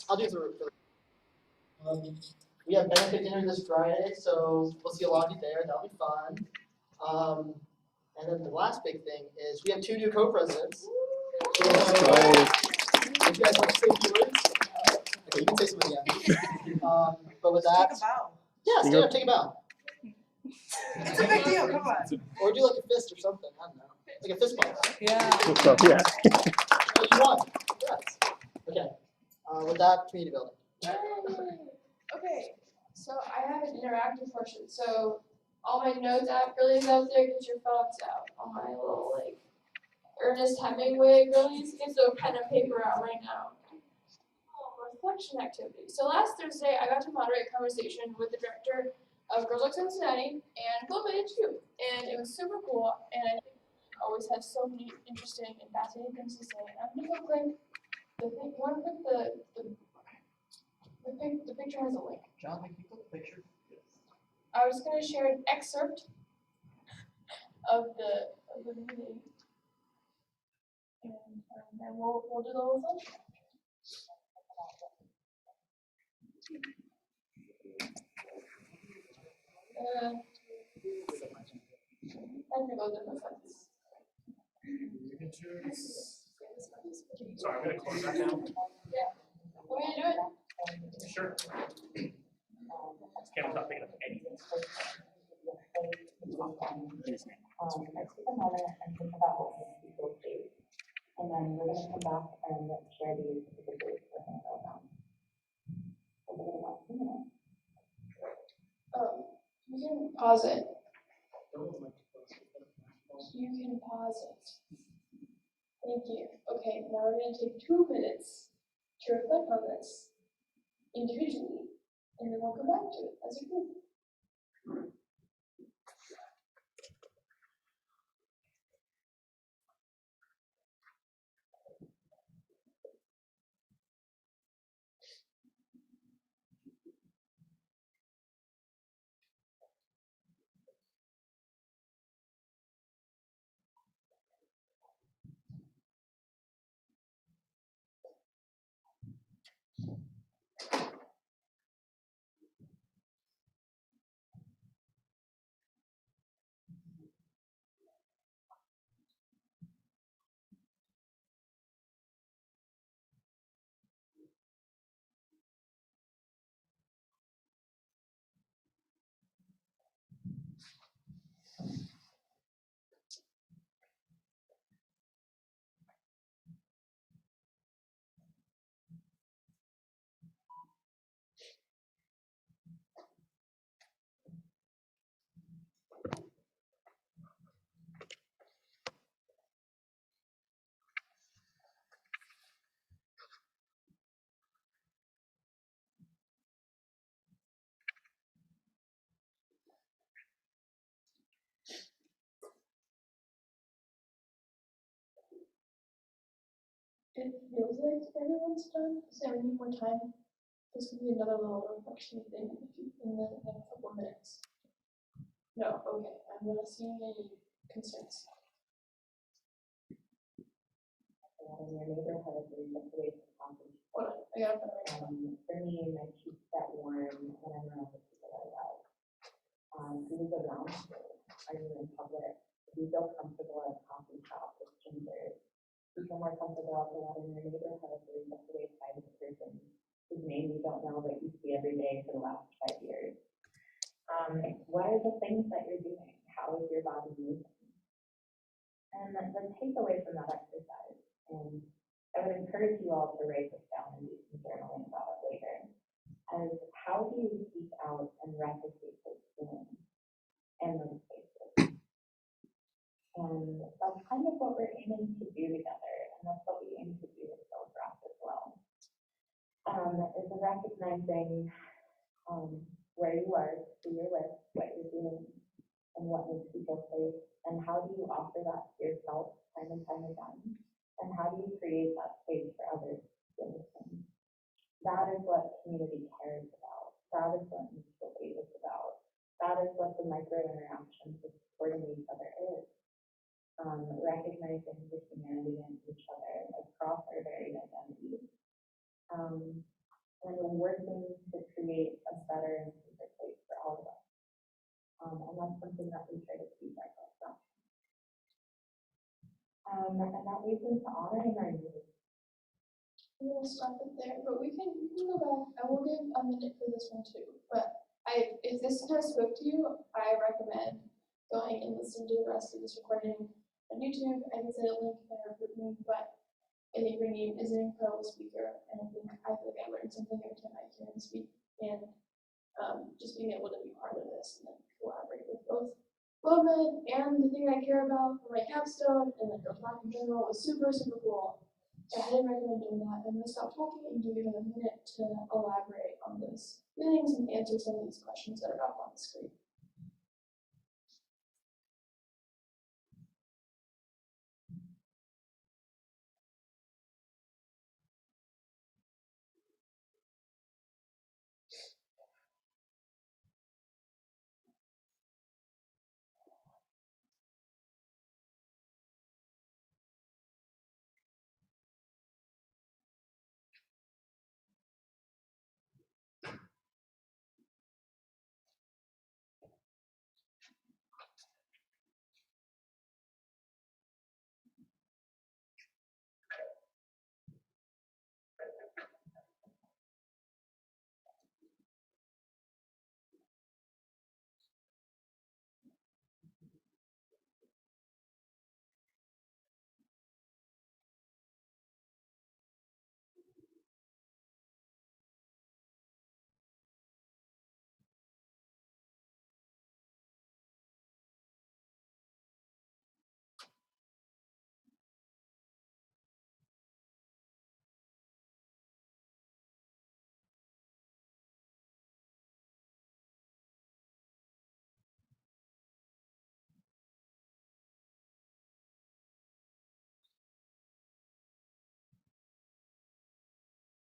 I'll do we have benefit dinner this Friday, so we'll see a lot of you there. That'll be fun. And then the last big thing is we have 2 new co-presidents. So, if you guys want to say a few words, okay, you can say something again. But with that, yeah, stand up, take a bow. It's a big deal. Come on. Or do like a fist or something. I don't know, like a fist bump. Yeah. Yeah. If you want. Yes. Okay. With that, community building. Okay, so I have an interactive portion. So all my notes app girlies out there, get your phones out. All my little like Ernest Hemingway girlies, get the pen and paper out right now. Reflection activity. So last Thursday, I got to moderate a conversation with the director of Girls Like Cincinnati and Global HU, and it was super cool. And I think we always have so many interesting and fascinating things to say. And I'm gonna go click the thing. You want to click the picture has a link. John, can you click the picture? I was going to share an excerpt of the meeting, and then we'll do the whole thing. I'm going to go to the fence. Sorry, I'm going to close that down. Yeah. Want me to do it? Sure. Camera's not big enough for anything. I take a moment and think about what makes people safe, and then we're going to come back and share these specifically for him to go down. So we're going to about 2 minutes. You can pause it. You can pause it. Thank you. Okay, now we're going to take 2 minutes to reflect on this individually, and then we'll come back to it as a group. It feels like everyone's done. Is there any more time? This could be another little reflection thing in a couple of minutes. No, okay. I'm not seeing any concerns. In your neighborhood, there's a place to accomplish. Hold on, I got it right. For me, my cheeks get warm when I'm around the people that I love. Do you go around? Are you in public? Do you feel comfortable at a coffee shop with strangers? Do you feel more comfortable out loud in your neighborhood where you get to wave by the person whose name you don't know but you see every day for the last 5 years? What are the things that you're doing? How is your body moving? And the takeaway from that exercise, and I would encourage you all to write this down and do some journaling about it later, as how do you seek out and replicate those feelings and those spaces? And that's kind of what we're aiming to do together, and that's what we aim to do with Self-Wrap as well. Is recognizing where you are, who you're with, what you're doing, and what makes you feel safe, and how do you offer that to yourself time and time again, and how do you create that space for others to feel the same. That is what community care is about. That is what mutual aid is about. That is what the micro interactions of supporting each other is. Recognizing the humanity in each other across our varied identities. and we're working to create a better and safer place for all of us. And that's something that we try to keep ourselves from. And that leads into honoring our youth. I'm gonna stop it there, but we can go back. I will give a minute for this one too. But if this kind of spoke to you, I recommend going and listening to the rest of this recording on YouTube. I can send a link there for me, but I think Raheem is an incredible speaker, and I feel like I learned something every time I hear him speak, and just being able to be part of this and then collaborate with both Bowman and the thing I care about for my capstone and like Girls Rock in general was super, super cool. I highly recommend doing that. I'm gonna stop talking and give you a minute to elaborate on those feelings and answer some of these questions that are up on the screen.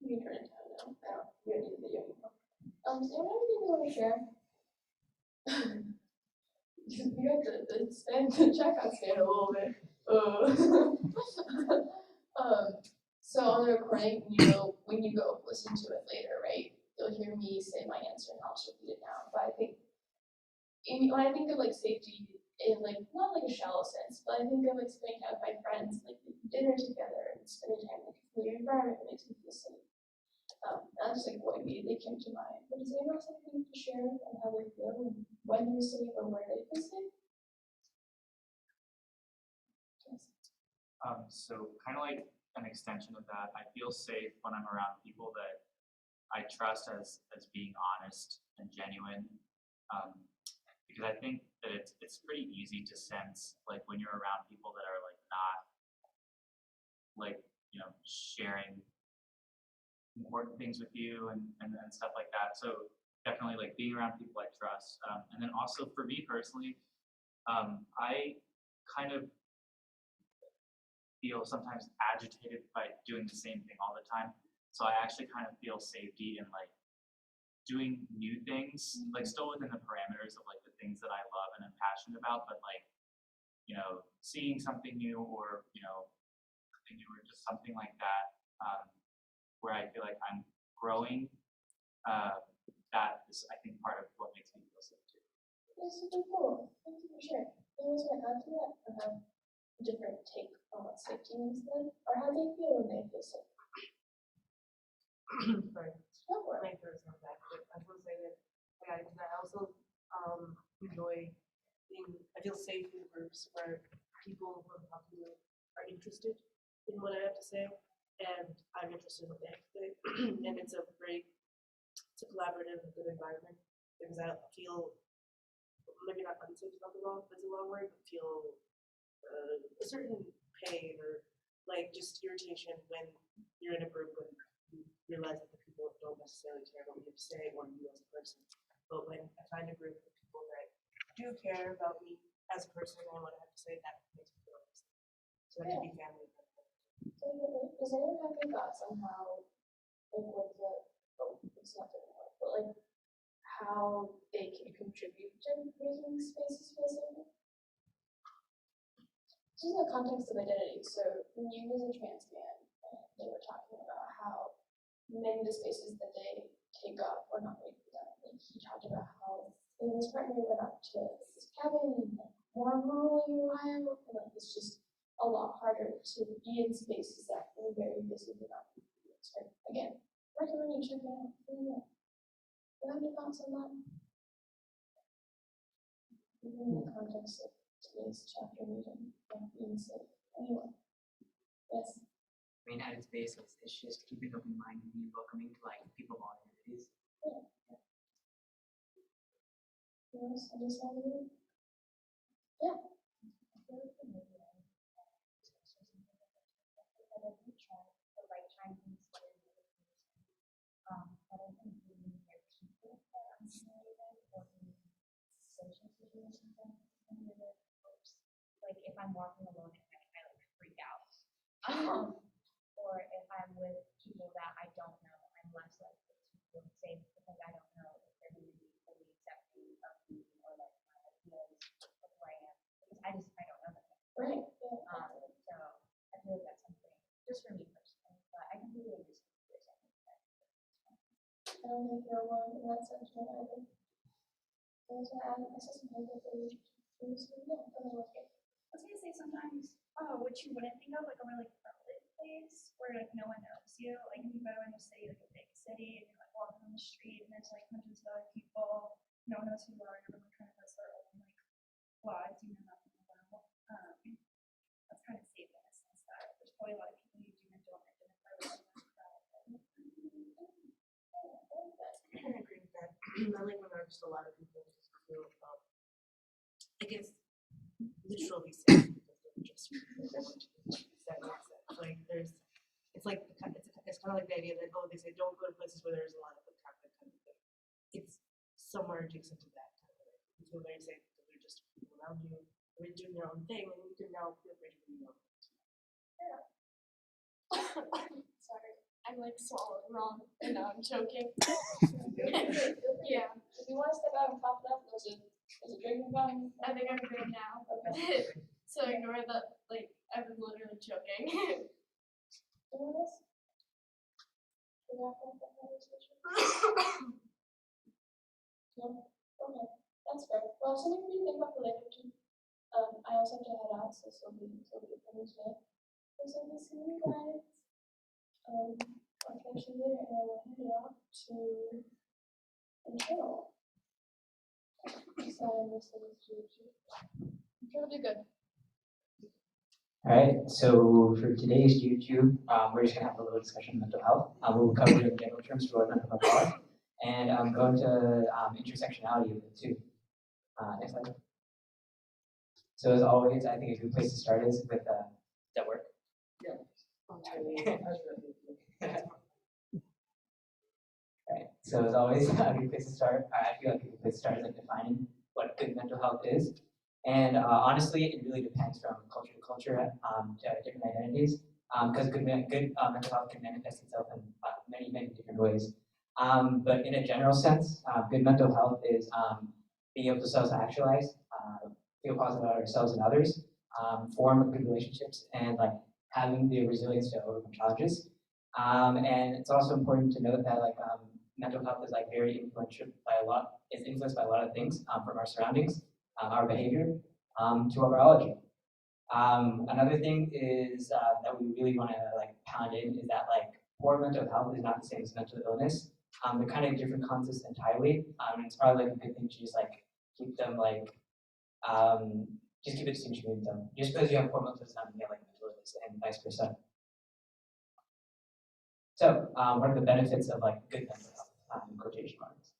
You can turn it down now. I don't, you don't need the video anymore. Is there anything you want to share? We got the checkout stand a little bit. So on the recording, when you go listen to it later, right? You'll hear me say my answer and I'll just repeat it now. But I think when I think of like safety in like not like a shallow sense, but I think of like spending time with my friends, like dinner together and spending time in a familiar environment that makes me feel safe. That's like what immediately came to mind. But does anyone else have anything to share on how they feel and when they're safe or where they feel safe? Yes. So kind of like an extension of that, I feel safe when I'm around people that I trust as being honest and genuine. Because I think that it's pretty easy to sense like when you're around people that are like not like, sharing important things with you and stuff like that. So definitely like being around people I trust. And then also for me personally, I kind of feel sometimes agitated by doing the same thing all the time. So I actually kind of feel safety in like doing new things, like still within the parameters of like the things that I love and am passionate about, but like, seeing something new or, something new or just something like that, where I feel like I'm growing, that is, I think, part of what makes me feel safe too. That's super cool. Thank you for sharing. Anyone want to add to that or have a different take on what safety means then? Or how they feel when they feel safe? Sorry. Go for it. My throat's not back, but I will say that I also enjoy I feel safe in groups where people who I'm talking to are interested in what I have to say, and I'm interested in what they have to say. And it's a collaborative and good environment because I feel maybe not unsafe is not the wrong word, but feel a certain pain or like just irritation when you're in a group and you realize that the people don't necessarily care about what you have to say or you as a person. But when I find a group of people that do care about me as a person and what I have to say, that makes me feel like so that can be family. So does anyone have any thoughts on how it's not gonna work, but like how they can contribute to making spaces feel safer? Just in the context of identity, so when you was a trans man, they were talking about how many of the spaces that they take up are not made for them. Like he talked about how in his partner went up to his cabin in like more rural Ohio, and like it's just a lot harder to be in spaces that are very visibly not. So again, recommend you check it out. You have any thoughts on that? Even in the context of today's chapter meeting, being safe. Anyway, yes. I mean, at its base, it's just keeping open mind and being welcoming to like people of all identities. Yes, I just have it. Yeah. But I think being near people that I'm familiar with or in social situations that I'm familiar with helps. Like if I'm walking alone at night, I like freak out. Or if I'm with people that I don't know, I'm less likely to feel safe because I don't know if they're going to be fully accepting of me or like my ideas of who I am. Because I don't know them. Right. So I feel like that's something just for me personally, but I can really understand what you're saying. I don't think you're alone in that section either. There's an ad, I said something that they use, yeah, I don't know. I was gonna say sometimes, what you wouldn't think of, like a really crowded place where like no one knows you. Like if you go in a city, like a big city, and you're like walking on the street, and there's like hundreds of other people, no one knows who you are, and everyone kind of has their own like lives, you know nothing about. That's kind of safe in a sense that there's probably a lot of people you do and don't identify with in that crowd. I can agree with that. I like when there are just a lot of people who feel, I guess, literally safe because they're just that makes sense. Like there's, it's like it's kind of like the idea that they say don't go to places where there's a lot of traffic kind of thing. It's somewhere adjacent to that kind of thing. You feel very safe because they're just people around you, they're doing their own thing, and you can now feel free to do your own thing. Sorry, I'm like swallowing wrong, and now I'm choking. Yeah. If you want to step out and pop it up, there's a drinking fountain. I think I'm good now. Okay. So ignore that, like I was literally choking. Anyone else? To wrap up the conversation? No? Okay, that's fair. Well, something we think about for later too. I also have to head out, so it'll be finished today. So we'll see you guys. I'll catch you later, and I will head out to internal. Sorry, I missed it. It'll be good. All right, so for today's YouTube, we're just gonna have a little discussion on mental health. We'll cover in general terms for what mental health are, and go into intersectionality of it too. Next slide. So as always, I think a good place to start is with that work. Right. So as always, a good place to start. I feel like a good place to start is like defining what good mental health is. And honestly, it really depends from culture to culture, to different identities, because good mental health can manifest itself in many different ways. But in a general sense, good mental health is being able to self-actualize, feel positive about ourselves and others, form good relationships, and like having the resilience to overcome challenges. And it's also important to note that like mental health is like very influential by a lot. Is influenced by a lot of things from our surroundings, our behavior, to our biology. Another thing is that we really want to like pound in is that like poor mental health is not the same as mental illness. They're kind of different concepts entirely. And it's probably like a good thing to just like keep them like just keep it distinction between them. Just because you have poor mental does not mean you have like mental illness, and vice versa. So, what are the benefits of like good mental health? In quotation marks.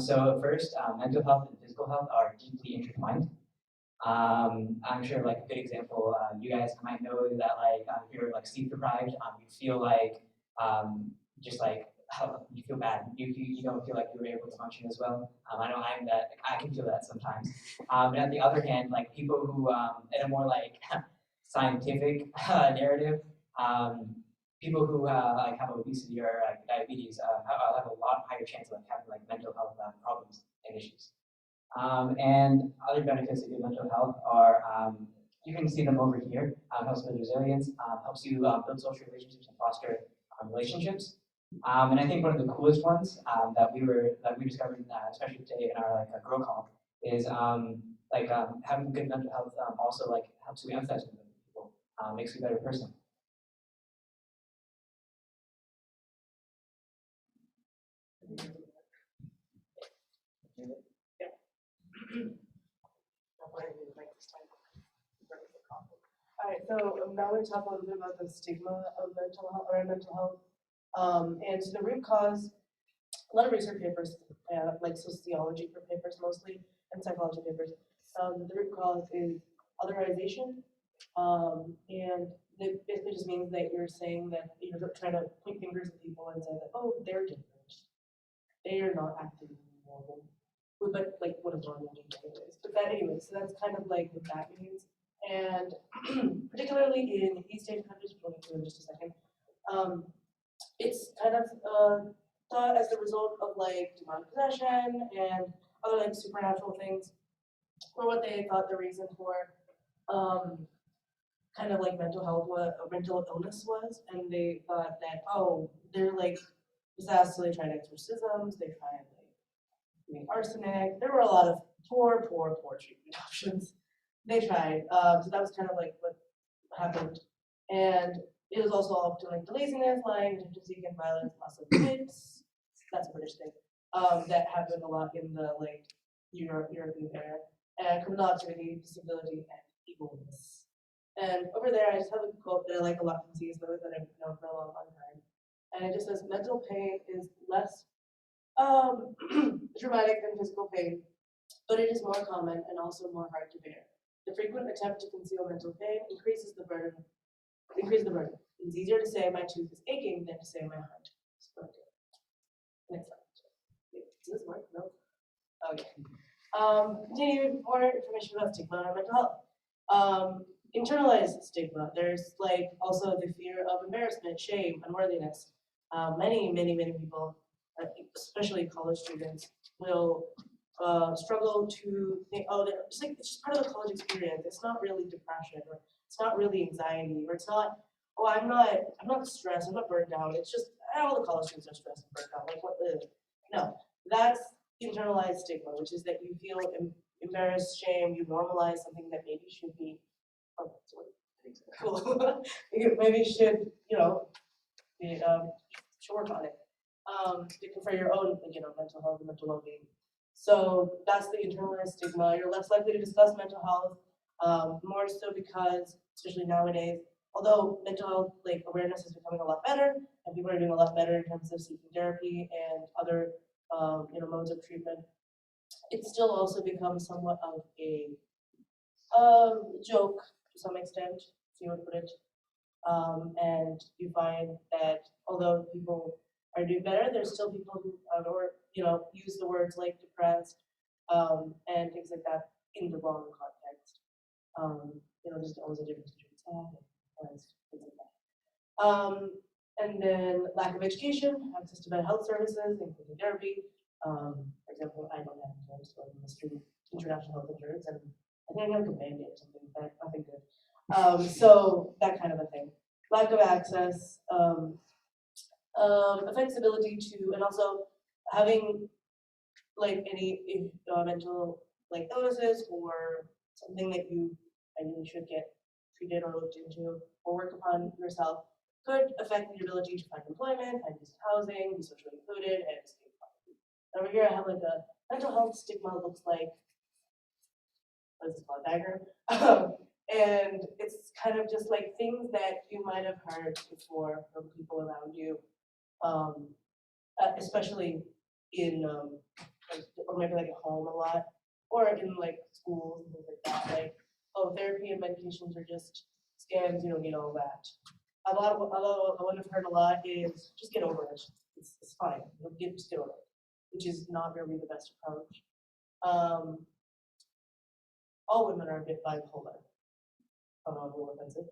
So first, mental health and physical health are deeply intertwined. I'm sure like a good example, you guys might know that like if you're like sleep deprived, you feel like just like how you feel bad. You don't feel like you're able to function as well. I know I can feel that sometimes. And on the other hand, like people who in a more like scientific narrative, people who like have obesity or diabetes have a lot higher chance of like having like mental health problems and issues. And other benefits of good mental health are, you can see them over here, helps build resilience, helps you build social relationships and foster relationships. And I think one of the coolest ones that we discovered, especially today in our like girl call, is having good mental health also like helps you empathize with other people, makes you a better person. Alright, so now we're talking a little bit about the stigma of mental health or mental health. And so the root cause, a lot of research papers, like sociology papers mostly, and psychology papers, the root cause is otherization. And it basically just means that you're saying that you're trying to point fingers at people and say that, oh, they're different. They are not acting normal. But like, what is normal anyways? But that anyways, so that's kind of like what that means. And particularly in East Asian countries, which we'll get to in just a second, it's kind of thought as the result of like demonic possession and other like supernatural things, or what they thought the reason for kind of like mental health, mental illness was, and they thought that, oh, they're like possessed, so they tried exorcisms, they tried like doing arsenic. There were a lot of poor treatment options. They tried, so that was kind of like what happened, and it was also up to like the laziness, lying, attention seeking, violence, loss of wits. That's a British thing. That happened a lot in the like European era, and criminal activity, disability, and evilness. And over there, I just have a quote that I like a lot from C.S. Lewis that I've known for a long time, and it just says, "Mental pain is less dramatic than physical pain, but it is more common and also more hard to bear. The frequent attempt to conceal mental pain increases the burden. It's easier to say my tooth is aching than to say my heart is broken." Next slide. Does this work? No. Okay. Continue more information about stigma and mental health. Internalized stigma. There's like also the fear of embarrassment, shame, unworthiness. Many people, especially college students, will struggle to think, oh, it's just part of the college experience. It's not really depression, or it's not really anxiety, or it's not, oh, I'm not stressed, I'm not burned out. It's just all the college students are stressed and burned out. Like what? No, that's internalized stigma, which is that you feel embarrassed, shame, you normalize something that maybe should be, oh, sorry, cool. You maybe should, be, should work on it. For your own, mental health and mental well-being. So that's the internalized stigma. You're less likely to discuss mental health, more so because, especially nowadays, although mental health like awareness is becoming a lot better, and people are doing a lot better in terms of seeking therapy and other modes of treatment, it still also becomes somewhat of a joke to some extent, if you would put it. And you find that although people are doing better, there's still people who use the words like depressed and things like that in the wrong context. There's always a difference between sad and depressed, things like that. And then lack of education, access to mental health services, including therapy. For example, I don't have insurance, so I'm Mr. International Health Insurance, and I think I have a Band-Aid or something, but nothing good. So that kind of a thing. Lack of access, affects ability to, and also having like any mental like illnesses or something that you ideally should get treated or looked into or work upon yourself could affect your ability to find employment, find decent housing, be socially included, and escape poverty. Over here I have like a mental health stigma looks like, what is this called, diagram? And it's kind of just like things that you might have heard before from people around you, especially in, or maybe like at home a lot, or in like schools and things like that. Like, oh, therapy and medications are just scams, you don't need all that. Although I would have heard a lot is just get over it. It's fine. Just get over it, which is not really the best approach. All women are a bit bipolar. Oh no, I'm a little offensive.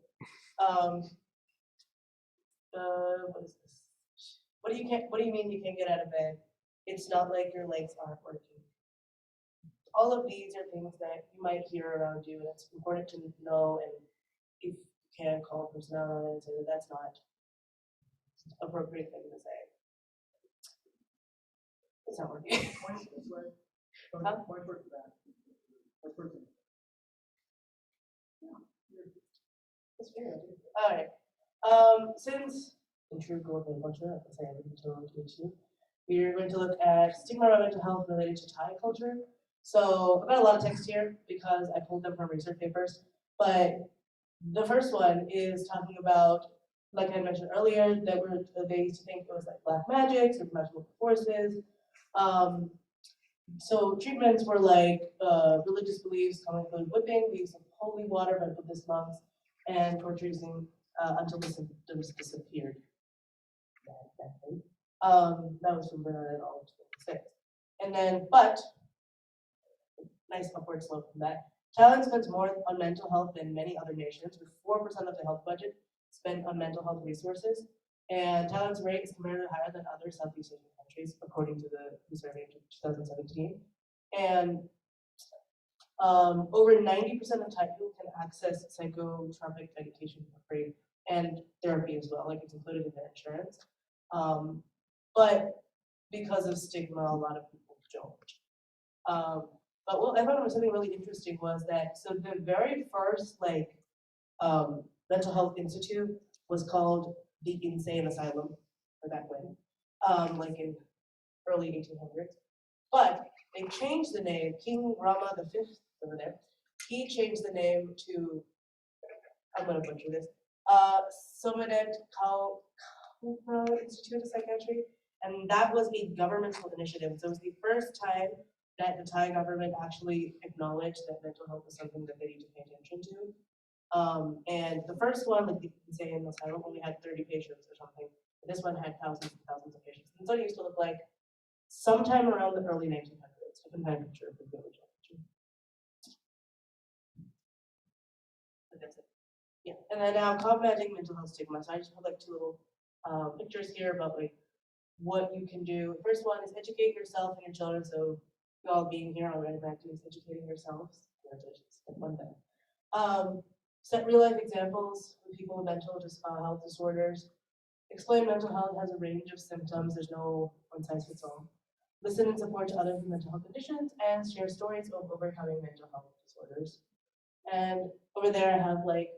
What is this? What do you mean you can't get out of bed? It's not like your legs aren't working. All of these are things that you might hear around you, and it's important to know. And if you can, call a person out on it and say that that's not an appropriate thing to say. It's not working. Huh? That's weird. Alright. Since in true golden culture, I can say everything to PhD, we're going to look at stigma around mental health related to Thai culture. So I've got a lot of text here because I pulled them from research papers. But the first one is talking about, like I mentioned earlier, that they used to think it was like black magic, supernatural forces. So treatments were like religious beliefs, common include whipping, the use of holy water by Buddhist monks, and torture using until the symptoms disappeared. That was from Bernard et al. 2006. And then, but nice upward slope from that. Thailand spends more on mental health than many other nations, with 4% of the health budget spent on mental health resources. And Thailand's rate is comparatively higher than other Southeast Asian countries, according to the survey in 2017. And over 90% of Thai people can access psychotropic medication for free and therapy as well, like it's included in their insurance. But because of stigma, a lot of people don't. But what I found was something really interesting was that, so the very first mental health institute was called the Insane Asylum, or back when, like in early 1800s. But they changed the name, King Rama V over there, he changed the name to, I'm gonna butcher this, Somanet Kaupra Institute of Psychiatry, and that was a governmental initiative. So it was the first time that the Thai government actually acknowledged that mental health is something that they need to pay attention to. And the first one, like you can say in the asylum, only had 30 patients or something. But this one had thousands and thousands of patients. And so it used to look like sometime around the early 1900s. I can find a picture of the village. But that's it. Yeah, and then now combating mental health stigma. So I just put like two little pictures here about like what you can do. First one is educate yourself and your children. So you all being here already back to is educating yourselves. Congratulations, one thing. Set real life examples of people with mental health disorders. Explain mental health has a range of symptoms. There's no one size fits all. Listen and support to others with mental health conditions and share stories of overcoming mental health disorders. And over there I have like,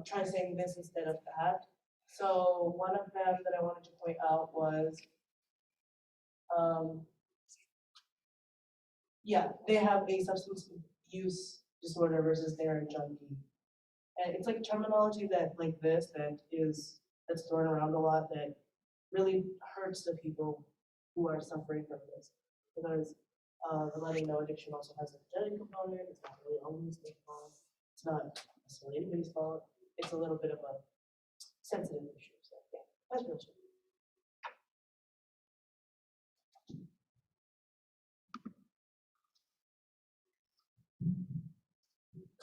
try saying this instead of that. So one of them that I wanted to point out was, yeah, they have a substance use disorder versus they're a junkie. And it's like terminology that like this that's thrown around a lot that really hurts the people who are suffering from this. Because the letting know addiction also has a genetic component, it's not really always their fault, it's not necessarily anybody's fault, it's a little bit of a sensitive issue. So yeah, that's real true.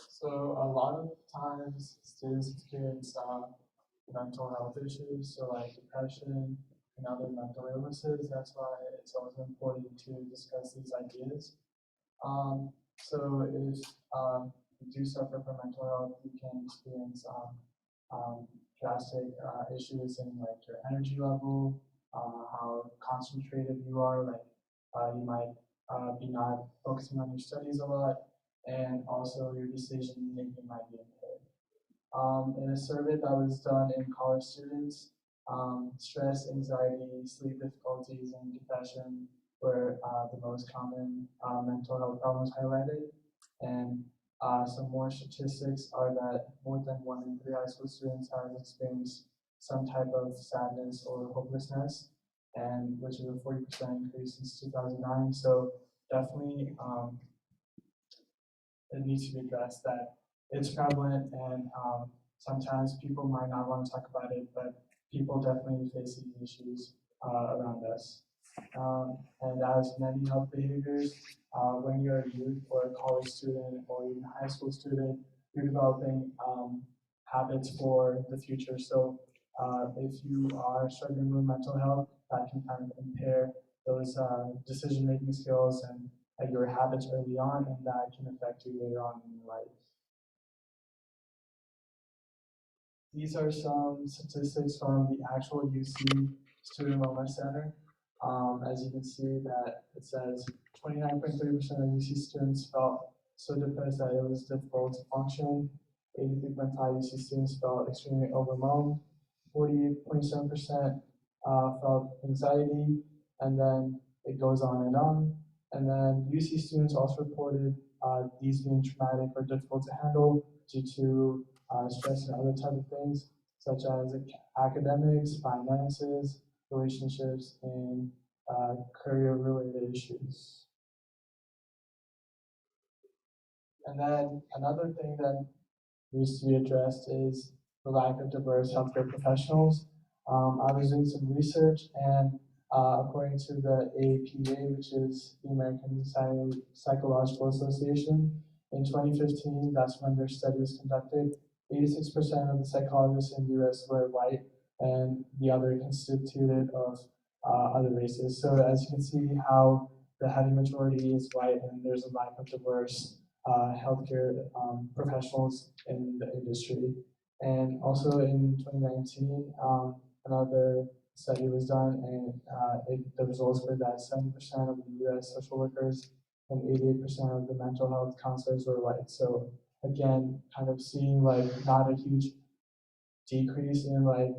So a lot of times students experience mental health issues, so like depression and other mental illnesses. That's why it's also important to discuss these ideas. So if you do suffer from mental health, you can experience drastic issues in like your energy level, how concentrated you are, like you might be not focusing on your studies a lot, and also your decision making might be impaired. In a survey that was done in college students, stress, anxiety, sleep difficulties, and depression were the most common mental health problems highlighted. And some more statistics are that more than 1 in 3 high school students have experienced some type of sadness or hopelessness, and which is a 40% increase since 2009. So definitely it needs to be addressed that it's prevalent, and sometimes people might not want to talk about it, but people definitely face these issues around us. And as many health behaviors, when you're a youth or a college student or even a high school student, you're developing habits for the future. So if you are struggling with mental health, that can kind of impair those decision-making skills and your habits early on, and that can affect you later on in your life. These are some statistics from the actual UC Student Wellness Center. As you can see that it says 29.3% of UC students felt so depressed that it was difficult to function. 83.5 UC students felt extremely overwhelmed. 48.7% felt anxiety, and then it goes on and on. And then UC students also reported these being traumatic or difficult to handle due to stress and other type of things, such as academics, finances, relationships, and career-related issues. And then another thing that needs to be addressed is the lack of diverse healthcare professionals. I was doing some research, and according to the APA, which is the American Psychological Association, in 2015, that's when their study was conducted. 86% of the psychologists in the US were white, and the other constituted of other races. So as you can see how the heavy majority is white and there's a lack of diverse healthcare professionals in the industry. And also in 2019, another study was done, and the results were that 70% of the US social workers and 88% of the mental health counselors were white. So again, kind of seeing like not a huge decrease in like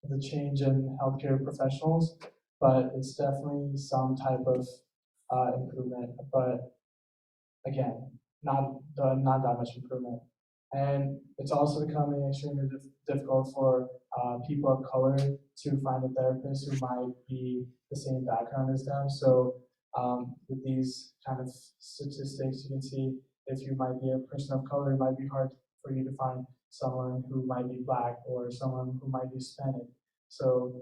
the change in healthcare professionals, but it's definitely some type of improvement. But again, not that much improvement. And it's also becoming extremely difficult for people of color to find a therapist who might be the same background as them. So with these kind of statistics, you can see if you might be a person of color, it might be hard for you to find someone who might be black or someone who might be Hispanic. So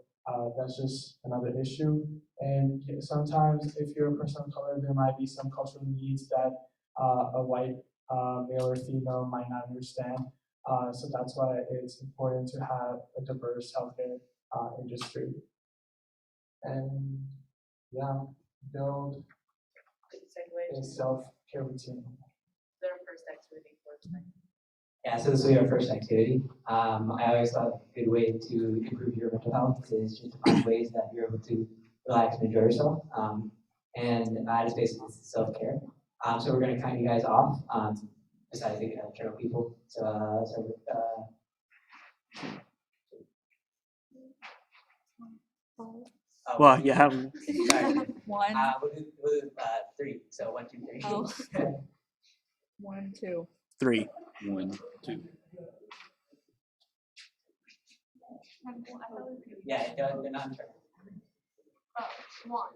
that's just another issue. And sometimes if you're a person of color, there might be some cultural needs that a white male or female might not understand. So that's why it's important to have a diverse healthcare industry. And yeah, build Good segue. a self-care routine. Their first activity for tonight. Yeah, so this will be our first activity. I always thought a good way to improve your mental health is just to find ways that you're able to relax and enjoy yourself. And that is basically self-care. So we're going to count you guys off, besides the general people. So, start with, Well, you have sorry. One, We'll do 3. So 1, 2, 3. Oh. 1, 2. 3. 1, 2. Yeah, they're not in turn. One.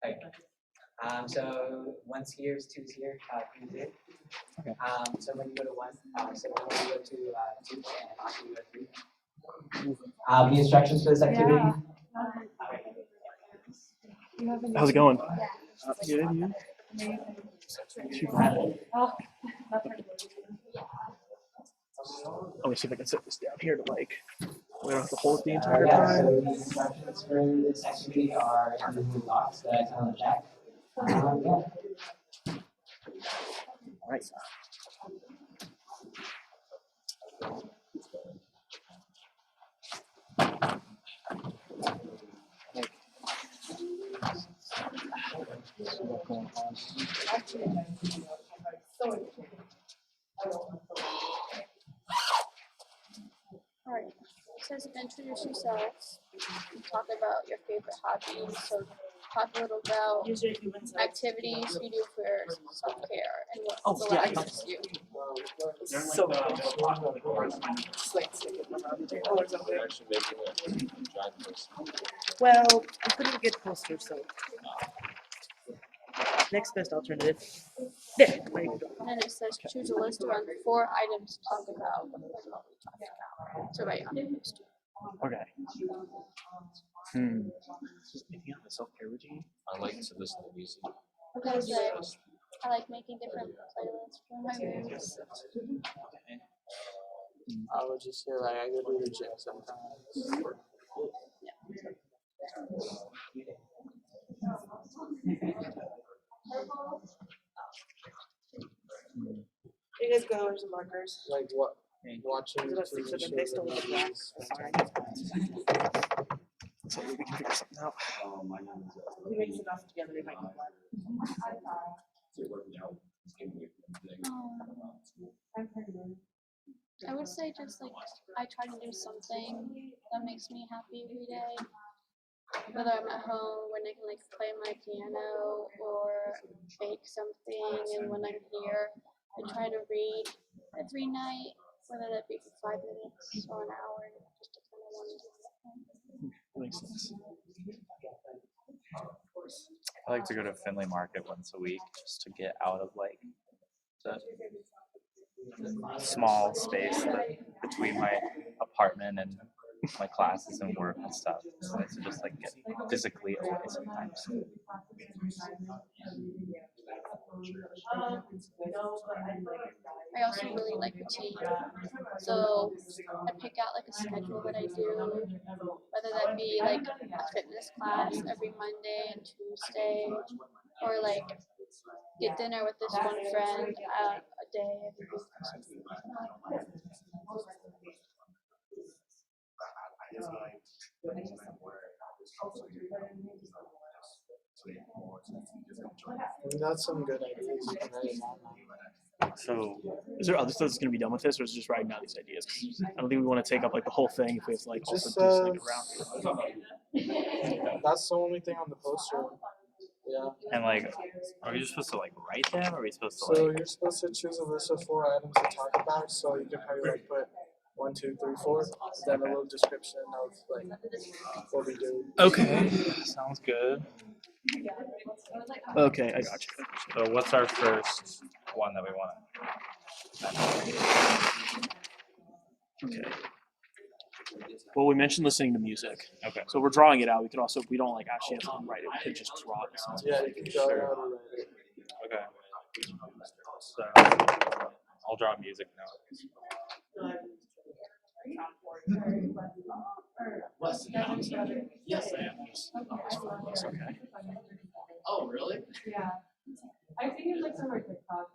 Okay. So 1's here, 2's here, 3's here. Okay. So when you go to 1, so when you go to 2, and after you go to 3. The instructions for this activity. How's it going? Yeah. Good, you? Oh, that's pretty Let me see if I can set this down here to like, we don't have to hold it the entire Yeah, time. so the instructions for this activity are in the Google Docs that I sent on the chat. Yeah. All right. Alright, it says introduce yourselves, talk about your favorite hobbies, so talk a little about Use your human side. activities you do for self-care and what Oh, yeah, I got relaxes you. So well, I couldn't get posters, so next best alternative. There. There you go. And then it says choose a list around 4 items to talk about. That's what we talked about. So write on your list. Okay. Anything on the self-care routine? I like to listen to music. I'm gonna say I like making different playlists for my moves. I would just say like I go to the gym sometimes. You guys go over some markers. Like what? Watching Because I was TV thinking they shows still and look black. movies. Sorry. So we can figure something out. We mix enough together, they might be one. I would say just like I try to do something that makes me happy every day. Whether I'm at home when I can like play my piano or bake something, and when I'm here, I try to read every night, whether that be for 5 minutes or an hour, just to kind of want to do something. That makes sense. I like to go to Findlay Market once a week just to get out of like the small space between my apartment and my classes and work and stuff. So I like to just like get physically away sometimes. I also really like routine. So I pick out like a schedule that I do, whether that be like a fitness class every Monday and Tuesday, or like get dinner with this one friend a day every week or something. That's some good ideas. So, is there other stuff that's gonna be done with this, or is it just writing down these ideas? 'Cause I don't think we want to take up like the whole thing if we have to like also Just, do something around. That's the only thing on the poster. Yeah. And like, are we just supposed to like write them? Or are we supposed to So like? you're supposed to choose a list of 4 items to talk about. So you can probably like put 1, 2, 3, 4, then a little description of like what we do. Okay, sounds good. Okay, I got you. So what's our first one that we want? Okay. Well, we mentioned listening to music. Okay. So we're drawing it out. We could also, if we don't like actually have to write it, we could just draw it. Since Yeah, you can draw it out or write it. Okay. So I'll draw music now. Yes, I am. It's okay. Oh, really? Yeah. I've seen it like some of TikTok.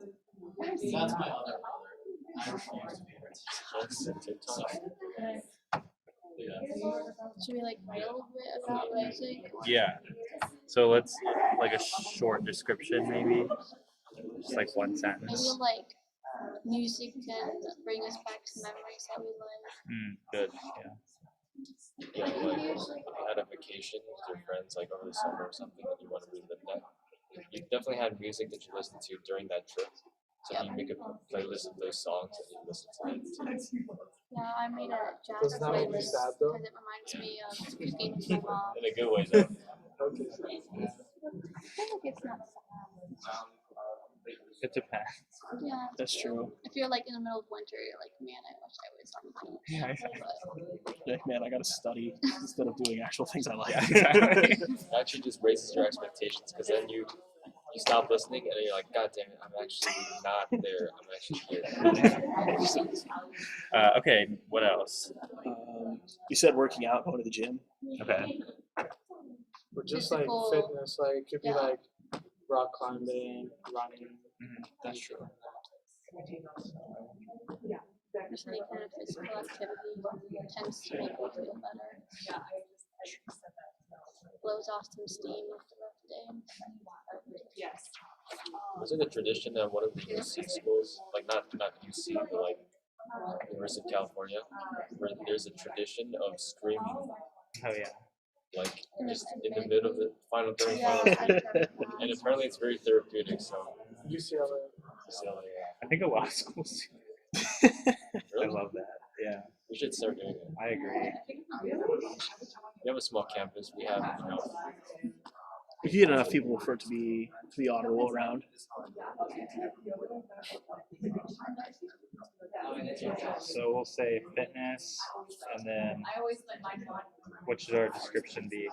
That's my other brother. I refuse to be rich. Should we like write a little bit about music? Yeah. So let's like a short description maybe. Just like one Maybe sentence. like music can bring us back to memories that we live. Good. Yeah. Yeah, like had a vacation with your friends like over the summer or something and you want to relive that. You definitely had music that you listened to during that trip. So you make a playlist of those songs and you listen to them too. Yeah, I made a jazz Doesn't that make you playlist sad though? because it reminds me of being with my mom. In a good way though. Okay. I feel like it's not sad. It depends. Yeah. That's true. If you're like in the middle of winter, you're like, man, I wish I was on the beach. Yeah. Like, man, I gotta study instead of doing actual things I like. Yeah, exactly. It actually just raises your expectations because then you stop listening and then you're like, God damn it, I'm actually not there. I'm actually here. Okay. What else? You said working out, going to the gym. Okay. Or just like Physical- fitness, like it could be yeah. like rock climbing, running. That's true. Just any kind of physical activity tends to make me feel better. Blows off some steam after a rough day. Yes. There's like a tradition at one of the UC schools, like not UC, but like University of California, where there's a tradition of screaming, Oh yeah. like just in the middle of the final during Yeah, final, I've heard that. and apparently it's very therapeutic. So, UCLA. I think a lot of schools do. I really, love that. Yeah. we should start doing it. I agree. We have a small campus. We have, you know, If you get enough people for it to be audible around. So we'll say fitness, and then what should our description be?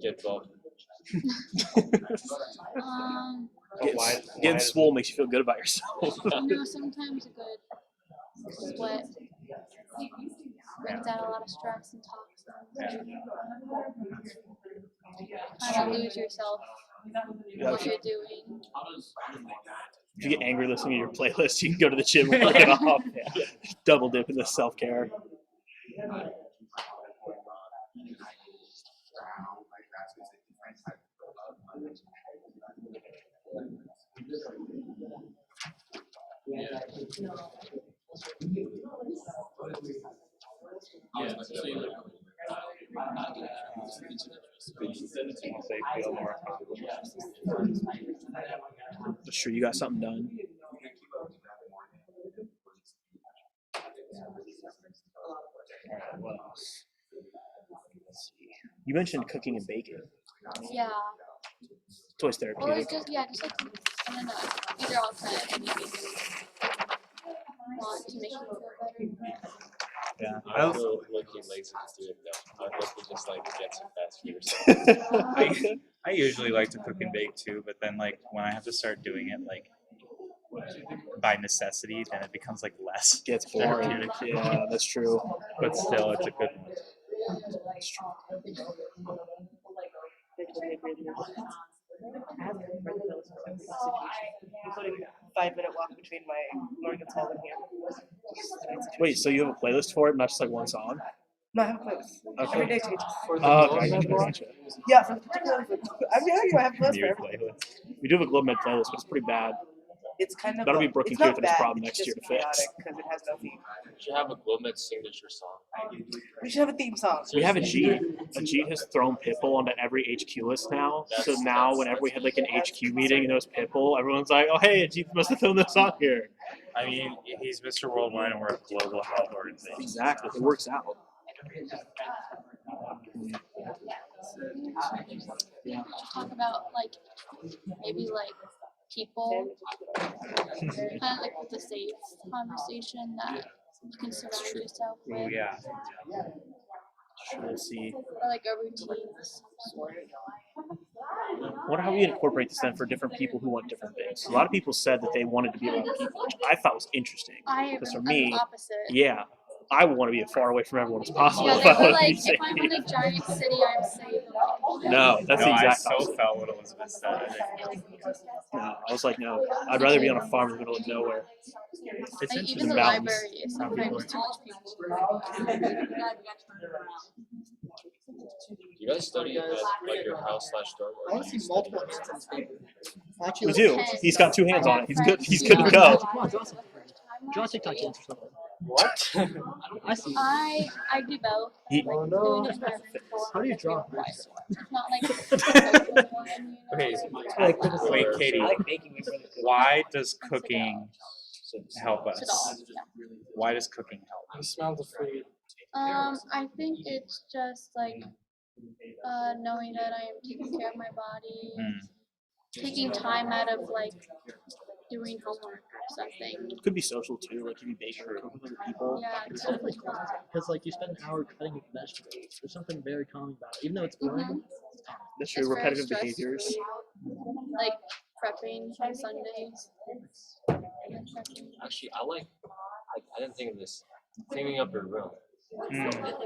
get involved. Getting, why getting is swole makes you feel good about yourself. Sometimes a good sweat brings out a lot of stress and toxins. Kind of lose yourself in what you're doing. If you get angry listening to your playlist, you can go to the gym and work it off. Double dip in the self-care. Sure, you got something done. What else? Let's see. You mentioned cooking and baking. Yeah. It's always Or therapeutic. just like I don't know. These are all kind of things want to make you feel better. Yeah. I feel lucky lazy to do it though. I'd lucky just like get some fast food or something. I usually like to cook and bake too, but then like when I have to start doing it like by necessity, then it becomes like less Gets boring. therapeutic. Yeah, that's true. But still, it's a good one. Including 5-minute walk between my Morgan's Hall and here. Wait, so you have a playlist for it, not just like one song? No, I have a playlist. Okay. Every day changes. Oh, okay, gotcha. Yeah, for particularly for, I'm telling you, I have playlists for Weird everything. playlist. We do have a Globe Med playlist, but it's pretty bad. It's kind of That'll be a- Brooke and it's not Keith this bad, problem it's next year just to fix. chaotic because it has no theme. You should have a Glomet signature song. We should have a theme song. We have a Jeet. A Jeet has thrown Pitbull onto every HQ list now. So now whenever we had like an HQ meeting and there was Pitbull, everyone's like, oh hey, Jeet must have thrown this on here. I mean, he's Mr. Worldwide and we're a global health organization. Exactly. It works out. Yeah. Talk about like maybe like people, kind of like the safe conversation that you can surround yourself Oh with, yeah. Let's see. or like a routine. I wonder how we incorporate this then for different people who want different things. A lot of people said that they wanted to be around people, which I thought was interesting. Because for me, opposite. yeah, I would want to be as far away from everyone as possible Yeah, if they I were want to be like, safe. if I'm in a giant city, I'm safe. No, that's the I exact so opposite. felt what Elizabeth said. I think No, I was like, no, I'd rather be on a farm in the middle of nowhere. it's Like, interesting. even the mountains. library is sometimes too much people. Do you guys study at like your house/dorm? I want to see multiple hands on this paper. Actually, We do. He's got two hands on it. He's good. He's good to go. Draw TikTok dance or something. What? I see. I do both. He- Like, doing it for How do you draw? It's not like Okay, Like, wait, Katie. I like baking. We really good. Why does cooking help us? Yeah. Why does cooking help? I smell the food. I think it's just like knowing that I am taking care of my body, taking time out of like doing homework or something. Could be social too, like if you bake or cook with other people. Yeah, It's definitely fun because like you spend an hour cutting up vegetables. There's something very calming about it, even though it's boring. It's calming. That's It's true. very Repetitive stress-free. behaviors. Like prepping on Sundays. Actually, I didn't think of this. Cleaning up your room.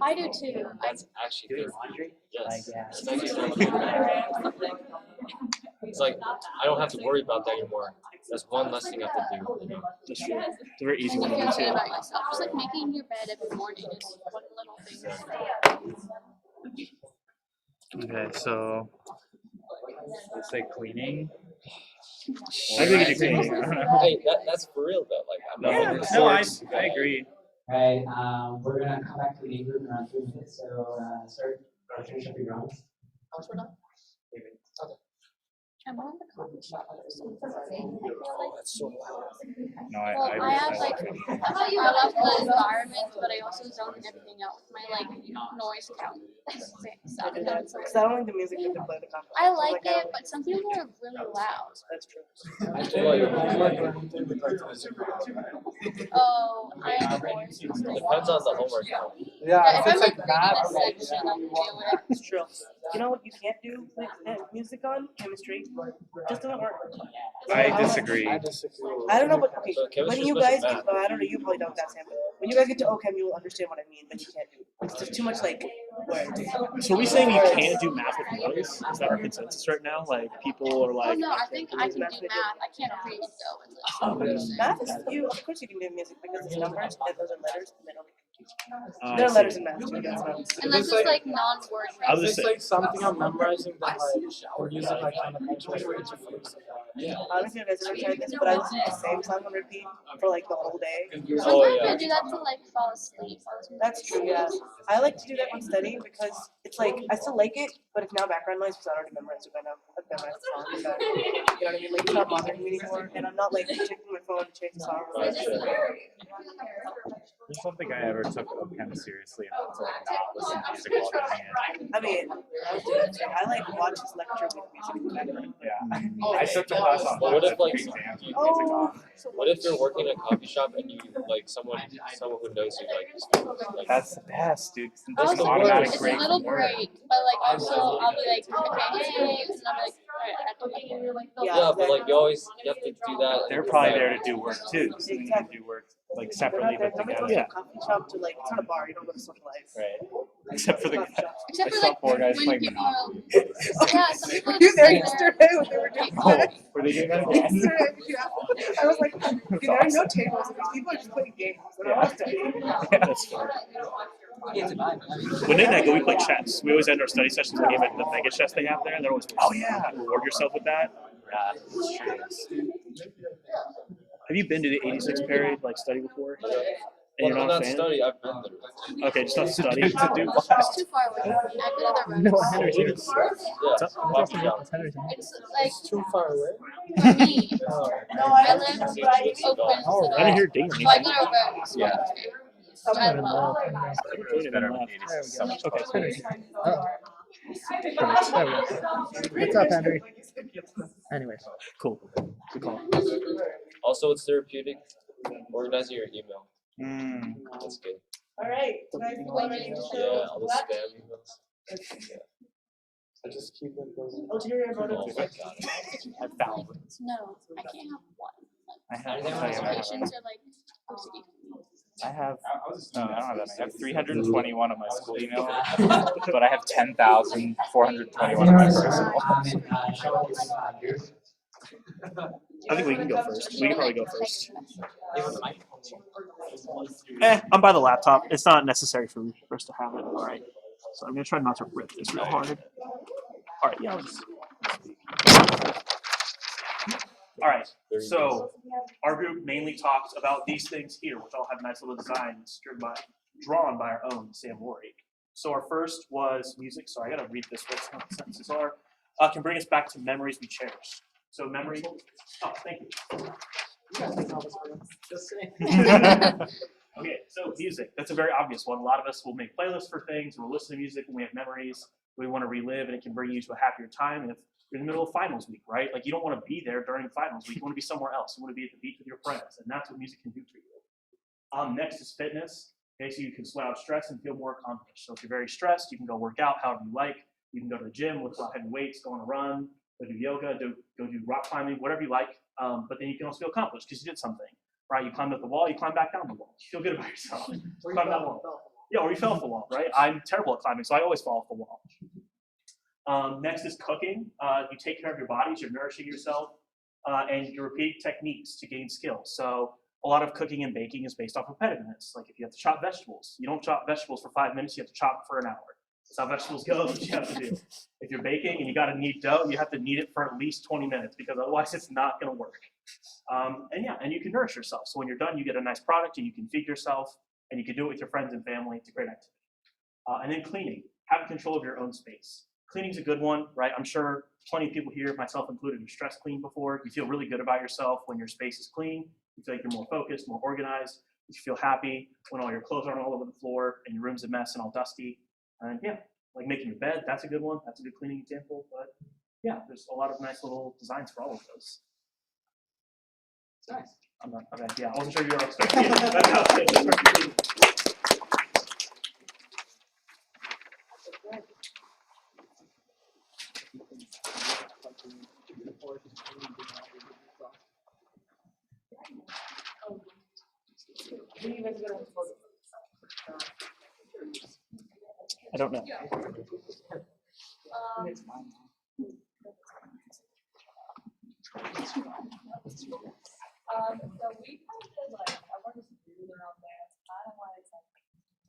I do too. That's actually Doing good. laundry? Yes. Like, yeah. It's actually really It's like I don't have to worry about that anymore. That's one less thing I have to do. You know? That's true. It's a very easy And one you to feel do good too. about yourself. Just like making your bed every morning is one little thing. Okay, so let's say cleaning. I think it's cleaning. Hey, that's for real though. Like I'm not Yeah, making this no, I serious. agree. Right, we're gonna come back to the game group in around 3 minutes, so, start, finish up your rounds. How much we're done? I'm on the coffee shop or something. That's so loud. No, Well, I have like, I love the environment, but I also zone everything out. My like noise count. Sound counts. Because I don't like the music you can play the conference. I like it, but some people are really loud. That's true. I feel like Oh, I am bored. depends on the homework. Yeah, if I'm like like reading math a or section, I can do it. It's true. You know what you can't do with music on? Chemistry. Just doesn't work. I disagree. I disagree. I don't know, but okay, So when chemistry's you much guys math. get, I don't know, you probably don't, that's Sam, but when you guys get to OChem, you will understand what I mean, but you can't do it. It's just too much like words. So are we saying you can't do math with noise? Is that our consensus right now? Like people are Oh like, no, I think I can do math. I can't read though. And listen. Math is, of course you can do music because it's numbers, and those are letters, and they don't I there are see. letters in math too, that's not. Unless it's like non-word. I was If just it's saying, like something I'm memorizing, then like the music like kind of makes me Yeah. I don't know if you guys ever tried this, but I listen to the same song on repeat for like the whole day. Oh, Sometimes yeah. I do that to like fall asleep. That's true, yeah. I like to do that when studying because it's like I still like it, but it's now background noise because I already memorized it by now. I've memorized the song. And, you know what I mean? Like it's not bothering me anymore, and I'm not like checking my phone to change the song. There's something I ever took kind of seriously enough to like not listen to music while doing it. I mean, I was doing that too. I like watch his lecture with music in the background. Yeah. I took the class on But what if like exams with music Oh, on. what if you're working in a coffee shop and you like someone who knows you like That's the best, dude. 'Cause there's an Also, automatic it's a break little from work. break, but like also I'll be like, okay, hey, and I'll be like, alright, I have to go. Yeah, yeah, but like you have to do that. They're probably there to do work too, so you can do work like They're separately not there. but Nobody together. goes to a coffee shop to like, it's not a bar. You don't go to socialize. Right. Except for the Coffee shop. I Except for saw like four guys when playing people are, Monopoly. yeah, some people Were you just there sit yesterday when they were doing Oh, that? were they doing that again? Yesterday, yeah. I was like, okay, there are no tables. These people are just playing games. They're all studying. Yeah, that's fair. Yeah, it's a vibe. I mean, When Nate and I go, we play chess. We always end our study sessions with a game of the mega chess they have there. They're always Oh, yeah. reward yourself with that. Yeah, that's true. Have you been to the 86 period like study before? And Well, you're not a not fan? study. I've been there. Okay, just not study. To do it's what? too far away. I've been to the No, rooms. Henry's here. Yeah, coffee shop. It's like Too far away. for me. No, I I live live in right. Oakland, so I didn't hear ding. so I go to a small Yeah. area, which I love. It's better on the 86. So much closer. Perfect. There we go. What's up, Henry? Anyways, Cool. Good call. Also, it's therapeutic. Organizing your email. Mm. That's good. All right. You guys all ready to show Yeah, all the what? spam emails. I just keep it going. Ulterior Oh motive. my god. I found it. No, I can't have one. I have. Like, I'll tell you, I have. situations are like OCD. I have. No, I don't have that many. I have 321 of my school email, but I have 10,421 of my personal. I think we can go first. We can probably go first. It might. I'm by the laptop. It's not necessary for us to have it. All right. So I'm gonna try not to rip this real hard. All right. Yeah. I'll just... All right. So our group mainly talked about these things here, which all have nice little designs drawn by our own Sam Laurie. So our first was music. So I gotta read this. What some of the sentences are. Can bring us back to memories we cherish. So memory. Oh, thank you. You guys can tell this for us. Just saying. Okay, so music. That's a very obvious one. A lot of us will make playlists for things. We'll listen to music when we have memories we want to relive, and it can bring you to a happier time. And if you're in the middle of finals week, right? Like you don't want to be there during finals week. You want to be somewhere else. You want to be at the beach with your friends, and that's what music can do for you. Next is fitness. Okay, so you can sweat out stress and feel more accomplished. So if you're very stressed, you can go work out however you like. You can go to the gym, lift heavy weights, go on a run, go do yoga, go do rock climbing, whatever you like. But then you can also feel accomplished because you did something. Right, you climbed up the wall, you climb back down the wall. You feel good about yourself. Or you Climb that fell wall. off. Yeah, or you fell off the wall, right? I'm terrible at climbing, so I always fall off the wall. Next is cooking. You take care of your bodies, you're nourishing yourself, and you repeat techniques to gain skills. So a lot of cooking and baking is based off repetitiveness. Like if you have to chop vegetables, you don't chop vegetables for 5 minutes, you have to chop for an hour. That's how vegetables go, that's what you have to do. If you're baking and you got to knead dough, you have to knead it for at least 20 minutes because otherwise it's not going to work. And you can nourish yourself. So when you're done, you get a nice product and you can feed yourself and you can do it with your friends and family. It's a great activity. And then cleaning, having control of your own space. Cleaning's a good one, right? I'm sure plenty of people here, myself included, have stress cleaned before. You feel really good about yourself when your space is clean. You feel like you're more focused, more organized. You feel happy when all your clothes aren't all over the floor and your room's a mess and all dusty. And yeah, like making your bed, that's a good one. That's a good cleaning example. But yeah, there's a lot of nice little designs for all of those. Nice. I'm not, okay, yeah, I wasn't sure you were expecting it. That's how it is. I don't know. So we kind of like, I wanted to do their own dance, kind of like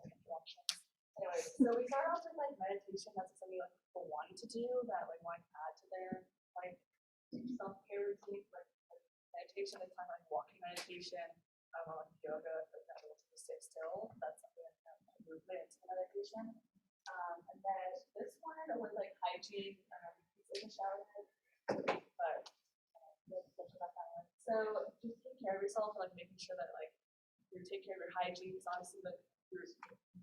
introductions. Anyway, so we started off with like meditation, that's something like people wanted to do, that like wanted to add to their like self-care routine. hygiene, taking showers, but so just take care of yourself, like making sure that like you take care of your hygiene. Because honestly, like you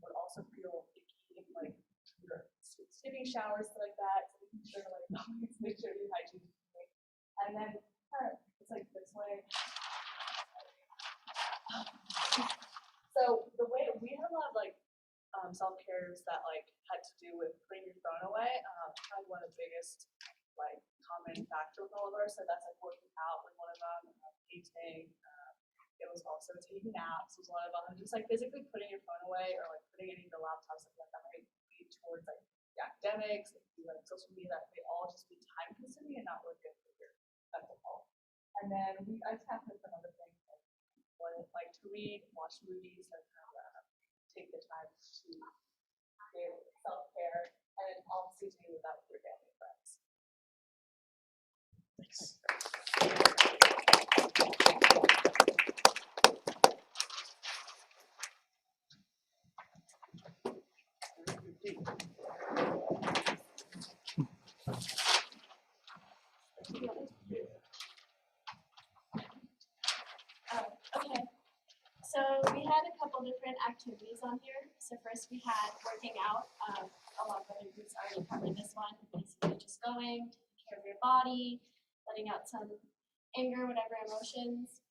would also feel icky if like you're skipping showers, stuff like that. So making sure to like always make sure your hygiene is good. And then it's like this way. So the way we have a lot of like self-cares that like had to do with putting your phone away. Probably one of the biggest like common factor with all of ours. So that's like working out with one of them, painting. It was also taking naps was one of them. Just like physically putting your phone away or like putting any of your laptops like that might lead towards like the academics, like social media, that may all just be time consuming and not really good for your mental health. And then I tapped with another thing, like to read, watch movies, and take the time to do self-care, and then obviously do that with your family and friends. Thanks. Okay. So we had a couple different activities on here. So first we had working out. A lot of other groups already covered this one. Basically just going, taking care of your body, letting out some anger, whatever emotions.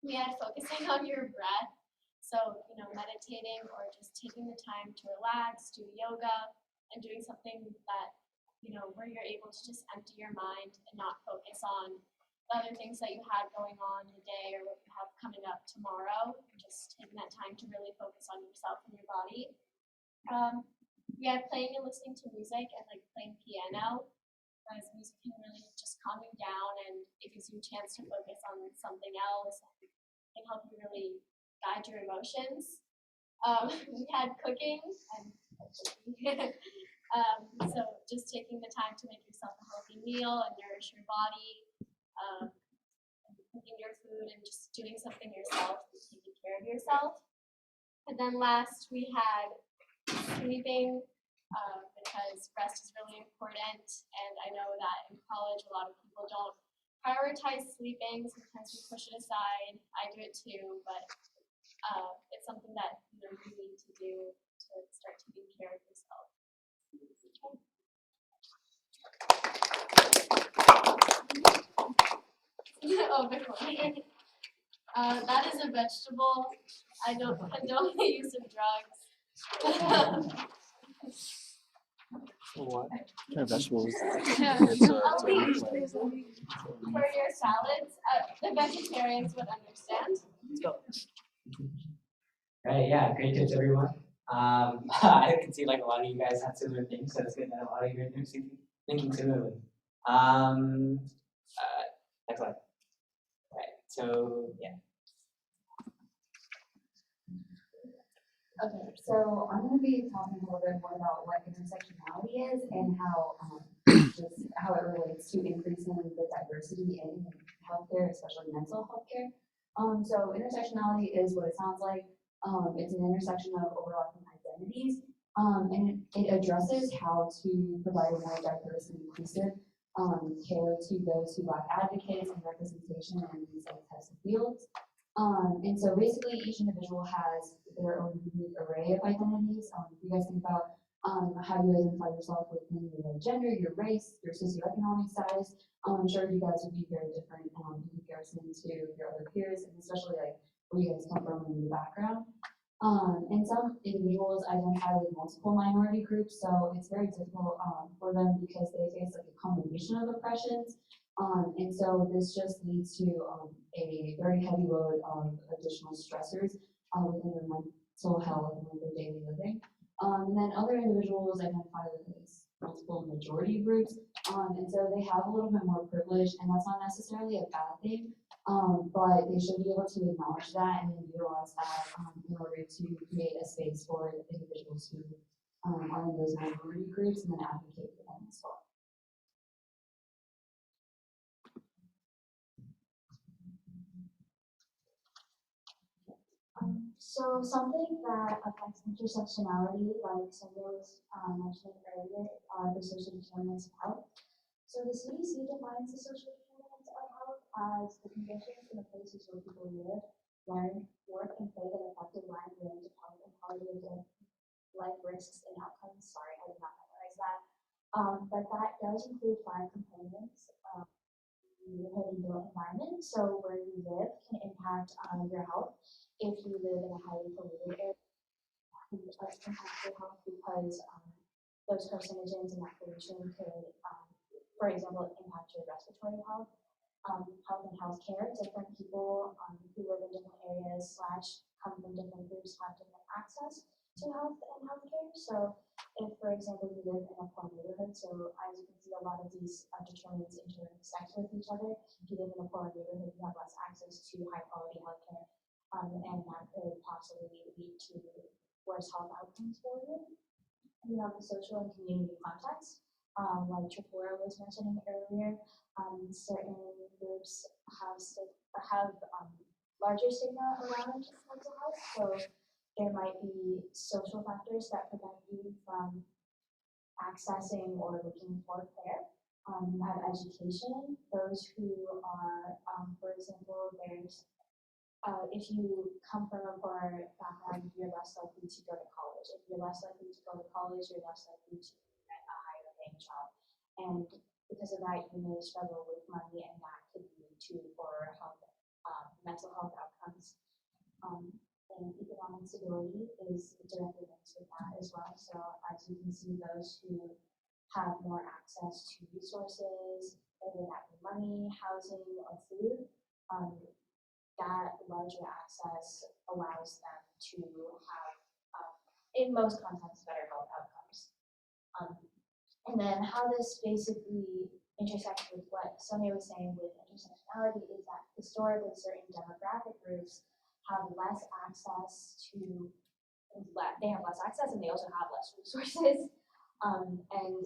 We had focusing on your breath. So, meditating or just taking the time to relax, do yoga, and doing something that, where you're able to just empty your mind and not focus on the other things that you had going on today or what you have coming up tomorrow. Just taking that time to really focus on yourself and your body. We had playing and listening to music and like playing piano. Because music can really just calm you down and it gives you a chance to focus on something else and can help you really guide your emotions. We had cooking and so just taking the time to make yourself a healthy meal and nourish your body, and cooking your food and just doing something yourself, taking care of yourself. And then last we had sleeping, because rest is really important, and I know that in college a lot of people don't prioritize sleeping. Sometimes we push it aside. I do it too, but it's something that you need to do to start taking care of yourself. Oh, before. That is a vegetable. I don't condone the use of drugs. What kind of vegetables? Yeah. It's a For leaf. your salads, the vegetarians would understand. Right, yeah, great tips, everyone. I can see like a lot of you guys have similar things, so it's good that a lot of you are thinking similarly. Excellent. Right, so yeah. Okay, so I'm going to be talking a little bit more about what intersectionality is and how just how it relates to increasing the diversity in healthcare, especially mental health care. So intersectionality is what it sounds like. It's an intersection of overlapping identities, and it addresses how to provide a more diverse and inclusive care to those who lack advocates and representation in these types of fields. And so basically each individual has their own unique array of identities. If you guys think about how you identify yourself within your gender, your race, your socioeconomic status, I'm sure you guys would be very different in comparison to your other peers, and especially like where you guys come from in your background. And some individuals identify with multiple minority groups, so it's very difficult for them because they face like a combination of oppressions. And so this just leads to a very heavy load of additional stressors within their mental health and their daily living. And then other individuals identify with these multiple majority groups, and so they have a little bit more privilege, and that's not necessarily a bad thing, but they should be able to acknowledge that and then utilize that in order to create a space for individuals who are in those minority groups and then advocate for them as well. So something that affects intersectionality, like Sonia was mentioning earlier, are the social determinants of health. So the CDC defines the social determinants of health as the conditions in the places where people live, learn, work, and play that affect a wide range of health and quality of life risks and outcomes. Sorry, I did not memorize that. But that does include 5 components. Neighborhood and built environment. So where you live can impact your health. If you live in a highly polluted area, it does impact your health because those carcinogens and that pollution could, for example, impact your respiratory health. Health and healthcare. Different people who live in different areas / come from different groups have different access to health and healthcare. So if, for example, you live in a poor neighborhood, so as you can see, a lot of these determinants intersect with each other. If you live in a poor neighborhood, you have less access to high quality healthcare, and that could possibly lead to worse health outcomes for you. You have the social and community context, like Tripura was mentioning earlier. Certain groups have larger stigma around mental health, so there might be social factors that prevent you from accessing or looking for care. You have education. Those who are, for example, there's if you come from a poor background, you're less likely to go to college. If you're less likely to go to college, you're less likely to get a higher paying job. And because of that, you may struggle with money, and that could lead to poorer health, mental health outcomes. And economic stability is directly linked with that as well. So as you can see, those who have more access to resources, whether that be money, housing, or food, that larger access allows them to have, in most contexts, better health outcomes. And then how this basically intersects with what Sonia was saying with intersectionality is that historically certain demographic groups have less access to, they have less access and they also have less resources. And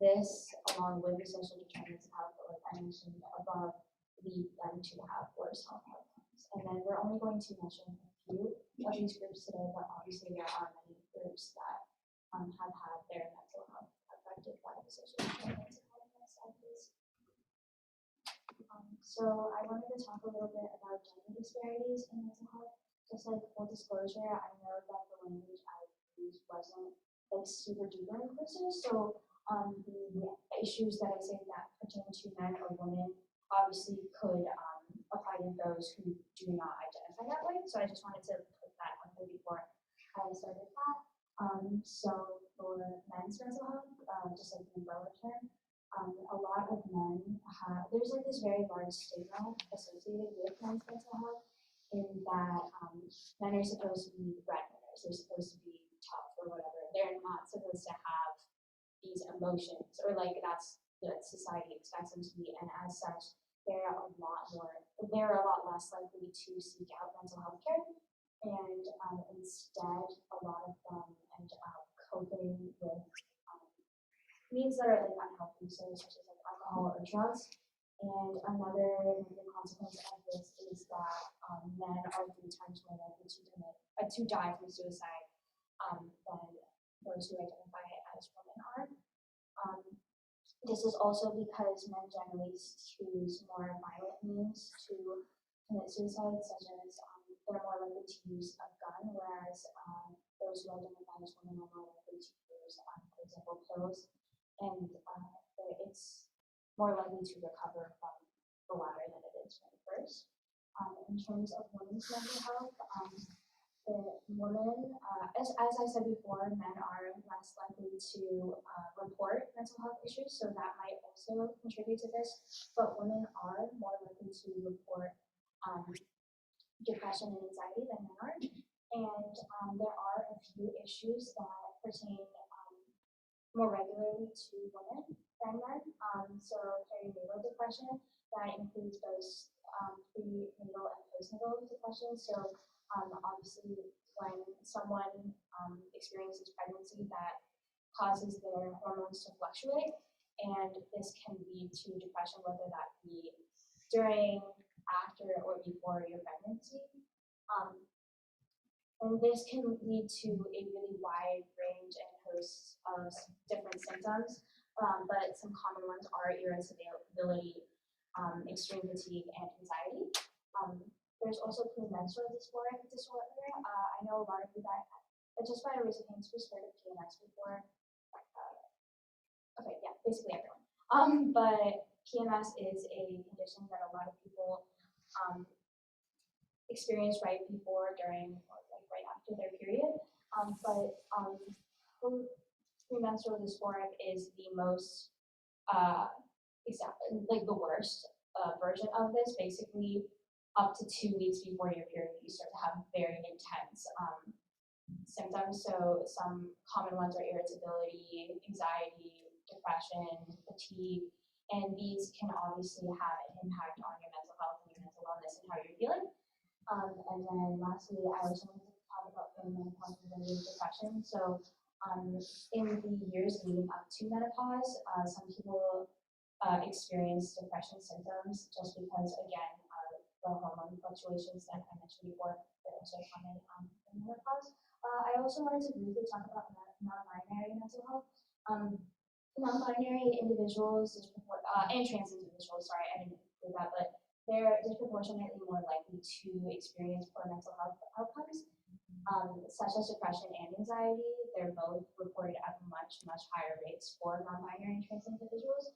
this, along with the social determinants of health, like I mentioned above, lead them to have worse health outcomes. And then we're only going to mention a few of these groups today, but obviously there are many groups that have had their mental health affected by the social determinants of health. So I wanted to talk a little bit about gender disparities in mental health. Just like full disclosure, I know that the language I used wasn't like super duper inclusive. So the issues that I say that pertain to men or women obviously could apply to those who do not identify that way. So I just wanted to put that on there before I started that. So for men's mental health, just like the umbrella term, a lot of men have, there's like this very large stigma associated with men's mental health in that men are supposed to be breadwinners, they're supposed to be tough or whatever. They're not supposed to have these emotions, or like that's what society expects them to be, and as such, they're a lot less likely to seek out mental health care, and instead, a lot of them end up coping with means that are like unhealthy, so such as like alcohol or drugs. And another negative consequence of this is that men are 3 times more likely to die from suicide than those who identify as women are. This is also because men generally choose more violent means to commit suicide, such as they're more likely to use a gun, whereas those who identify as women are more likely to use, for example, pills, and it's more likely to recover from the latter than it is from the first. In terms of women's mental health, the women, as I said before, men are less likely to report mental health issues, so that might also contribute to this, but women are more likely to report depression and anxiety than men are, and there are a few issues that pertain more regularly to women than men. So perinatal depression, that includes both prenatal and postnatal depression. So obviously when someone experiences pregnancy, that causes their hormones to fluctuate, and this can lead to depression, whether that be during, after, or before your pregnancy. And this can lead to a really wide range and host of different symptoms, but some common ones are irritability, extreme fatigue, and anxiety. There's also premenstrual dysphoric disorder. I know a lot of you guys, just by a raise of hands, who's heard of PMS before? Okay, yeah, basically everyone. But PMS is a condition that a lot of people experience right before, during, or like right after their period. But premenstrual dysphoric is the most like the worst version of this. Basically, up to 2 weeks before your period, you start to have very intense symptoms. So some common ones are irritability, anxiety, depression, fatigue, and these can obviously have an impact on your mental health and your mental wellness and how you're feeling. And then lastly, I also wanted to talk about perimenopause related depression. So in the years leading up to menopause, some people experience depression symptoms just because, again, the hormone fluctuations that I mentioned before that also come in menopause. I also wanted to briefly talk about non-binary mental health. Non-binary individuals and trans individuals, sorry, I didn't include that, but they're disproportionately more likely to experience poor mental health outcomes, such as depression and anxiety. They're both reported at much higher rates for non-binary and trans individuals.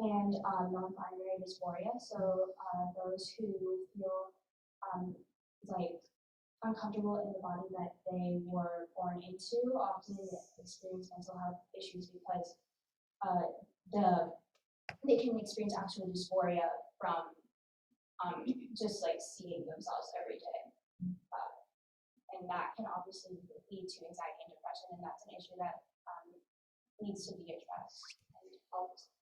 And non-binary dysphoria, so those who feel like uncomfortable in the body that they were born into often experience mental health issues because they can experience actual dysphoria from just like seeing themselves every day. And that can obviously lead to anxiety and depression, and that's an issue that needs to be addressed and helped.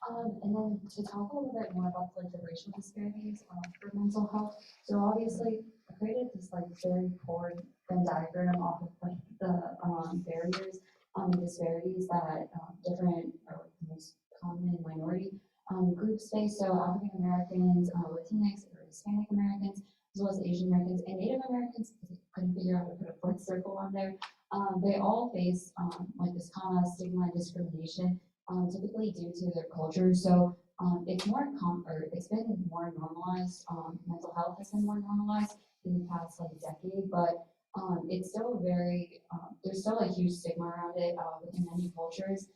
And then to talk a little bit more about like the racial disparities for mental health. So obviously I created this like very poor Venn diagram off of like the barriers and disparities that different or most common minority groups face. So African Americans, Latinx or Hispanic Americans, as well as Asian Americans and Native Americans. I couldn't figure out how to put a fourth circle on there. They all face like this common stigma and discrimination. Typically due to their culture. So it's been more normalized. Mental health has been more normalized in the past like decade, but it's still very there's still a huge stigma around it within many cultures,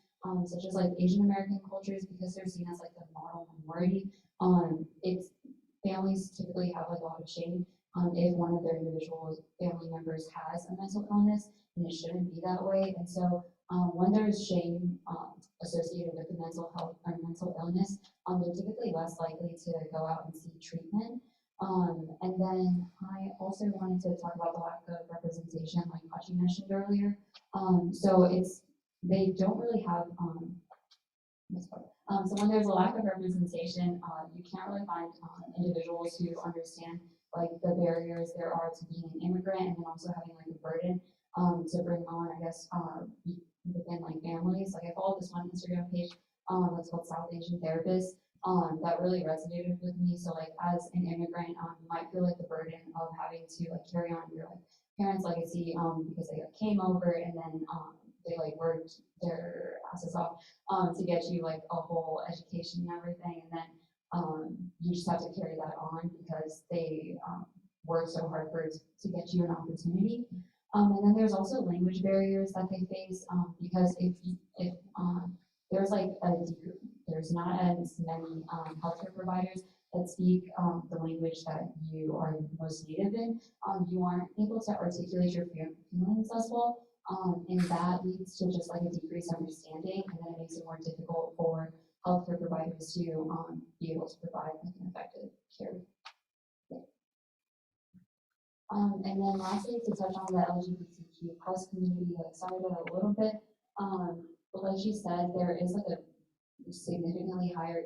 such as like Asian American cultures, because they're seen as like the model minority. It's families typically have like a lot of shame if one of their individual family members has a mental illness, and it shouldn't be that way. And so when there's shame associated with the mental health or mental illness, they're typically less likely to go out and seek treatment. And then I also wanted to talk about the lack of representation, like Hachi mentioned earlier. So they don't really have so when there's a lack of representation, you can't really find individuals who understand like the barriers there are to being an immigrant, and then also having like a burden to bring on, I guess, within like families. Like I followed this one Instagram page that's called South Asian Therapist that really resonated with me. So like as an immigrant, you might feel like the burden of having to like carry on your like parents' legacy because they like, came over and then they like worked their asses off to get you like a whole education and everything, and then you just have to carry that on because they worked so hard to get you an opportunity. And then there's also language barriers that they face because if there's like there's not as many healthcare providers that speak the language that you are most native in, you aren't able to articulate your feelings as well, and that leads to just like a decreased understanding, and then it makes it more difficult for healthcare providers to be able to provide like an effective care. And then lastly, to touch on the LGBTQ plus community, I started a little bit, but like she said, there is like a significantly higher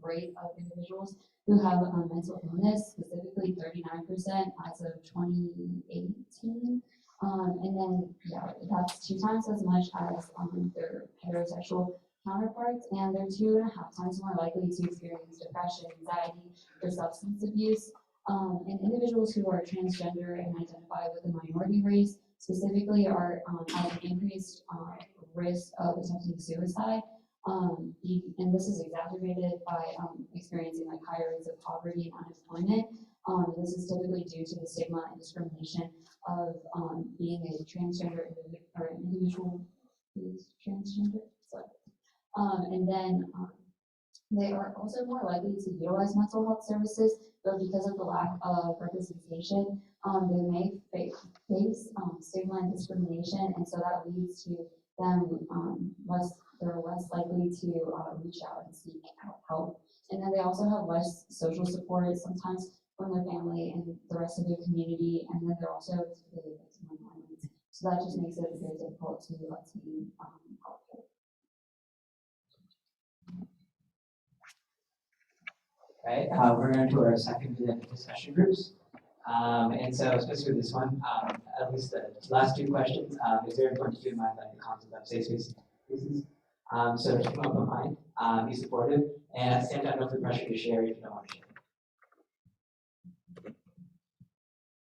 rate of individuals who have mental illness, specifically 39% as of 2018. And then, yeah, that's 2 times as much as their heterosexual counterparts, and they're 2.5 times more likely to experience depression, anxiety, or substance abuse. And individuals who are transgender and identify with a minority race specifically are have an increased risk of attempting suicide. And this is exacerbated by experiencing like higher rates of poverty and unemployment. This is typically due to the stigma and discrimination of being a transgender or an individual who is transgender. And then they are also more likely to utilize mental health services, but because of the lack of representation, they may face stigma and discrimination, and so that leads to them they're less likely to reach out and seek help. And then they also have less social support sometimes from their family and the rest of their community, and then they're also typically victim of violence. So that just makes it very difficult to attain healthcare. Right, we're going to our second discussion groups. And so especially with this one, at least the last two questions, it's very important to keep in mind like the concept of safe spaces. So keep an open mind, be supportive, and at the same time, don't feel pressure to share if you don't want to share.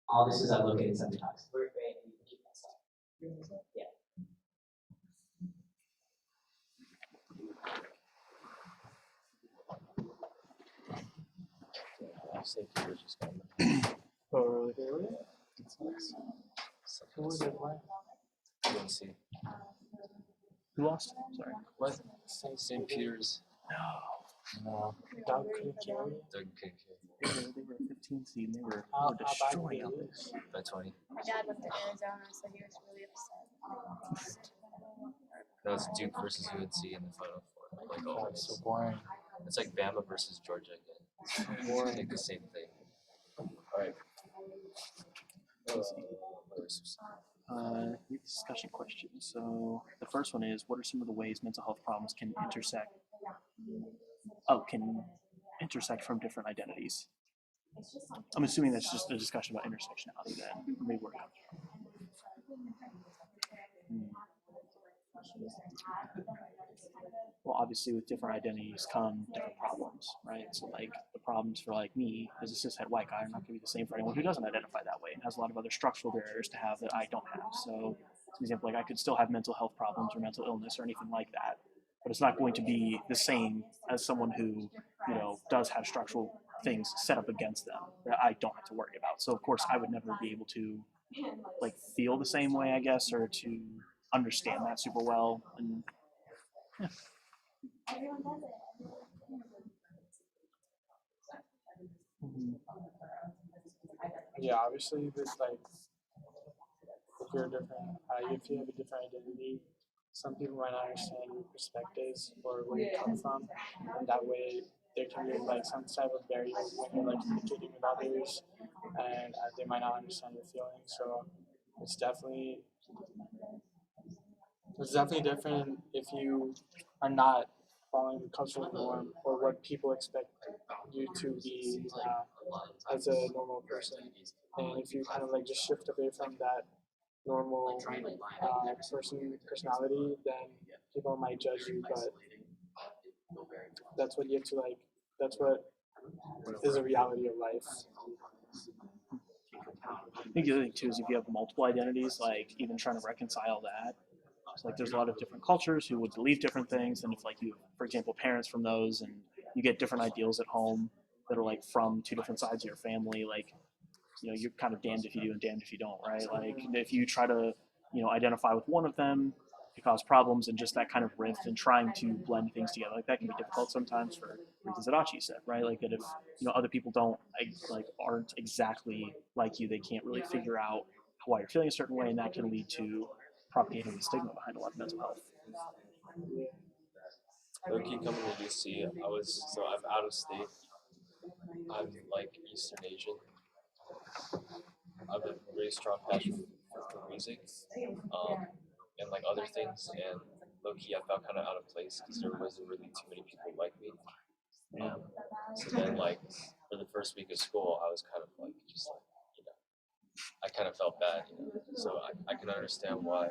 All this is located in Center Talks. We're great. Yeah. Oh, really? Who was it? See. Who lost? Sorry. What? St. Peter's. No. Doug couldn't carry it. Doug couldn't They were a 15 seed and they were How destroying bad us. by 20. My dad went to Arizona, so he was really upset. That was Duke versus UNC in the Final Four. Like God, always. so boring. It's like Bama versus Georgia again. Boring. I think the same thing. All right. Discussion questions. So the first one is, what are some of the ways mental health problems can intersect from different identities? I'm assuming that's just a discussion about intersectionality then. Maybe we're Well, obviously with different identities come different problems, right? So like the problems for like me as a cishet white guy are not going to be the same for anyone who doesn't identify that way and has a lot of other structural barriers to have that I don't have. So for example, like I could still have mental health problems or mental illness or anything like that, but it's not going to be the same as someone who, you know, does have structural things set up against them that I don't have to worry about. So of course I would never be able to like feel the same way, I guess, or to understand that super well. And yeah. Yeah, obviously, with like, if you're different, if you have a different identity, some people might not understand your perspectives or where you come from, and that way there can be like some type of barrier when you're like communicating with others, and they might not understand your feelings. So it's definitely different if you are not following the cultural norm or what people expect you to be as a normal person. And if you kind of like just shift away from that normal personality, then people might judge you. But that's what you have to like. That's what is a reality of life. I think the other thing too is if you have multiple identities, like even trying to reconcile that. So like there's a lot of different cultures who would believe different things, and if like you, for example, parents from those, and you get different ideals at home that are like from two different sides of your family, like, you know, you're kind of damned if you do and damned if you don't, right? Like if you try to, you know, identify with one of them, it cause problems, and just that kind of rift and trying to blend things together, like that can be difficult sometimes for reasons that Achi said, right? Like that if, you know, other people don't like aren't exactly like you, they can't really figure out why you're feeling a certain way, and that can lead to propagating the stigma behind a lot of mental health. Low-key coming to UC, I'm out of state. I'm like Eastern Asian. I have a really strong passion for music, and like other things, and low-key I felt kind of out of place because there wasn't really too many people like me. So then like for the first week of school, I was kind of like just like, you know, I kind of felt bad, you know. So I can understand why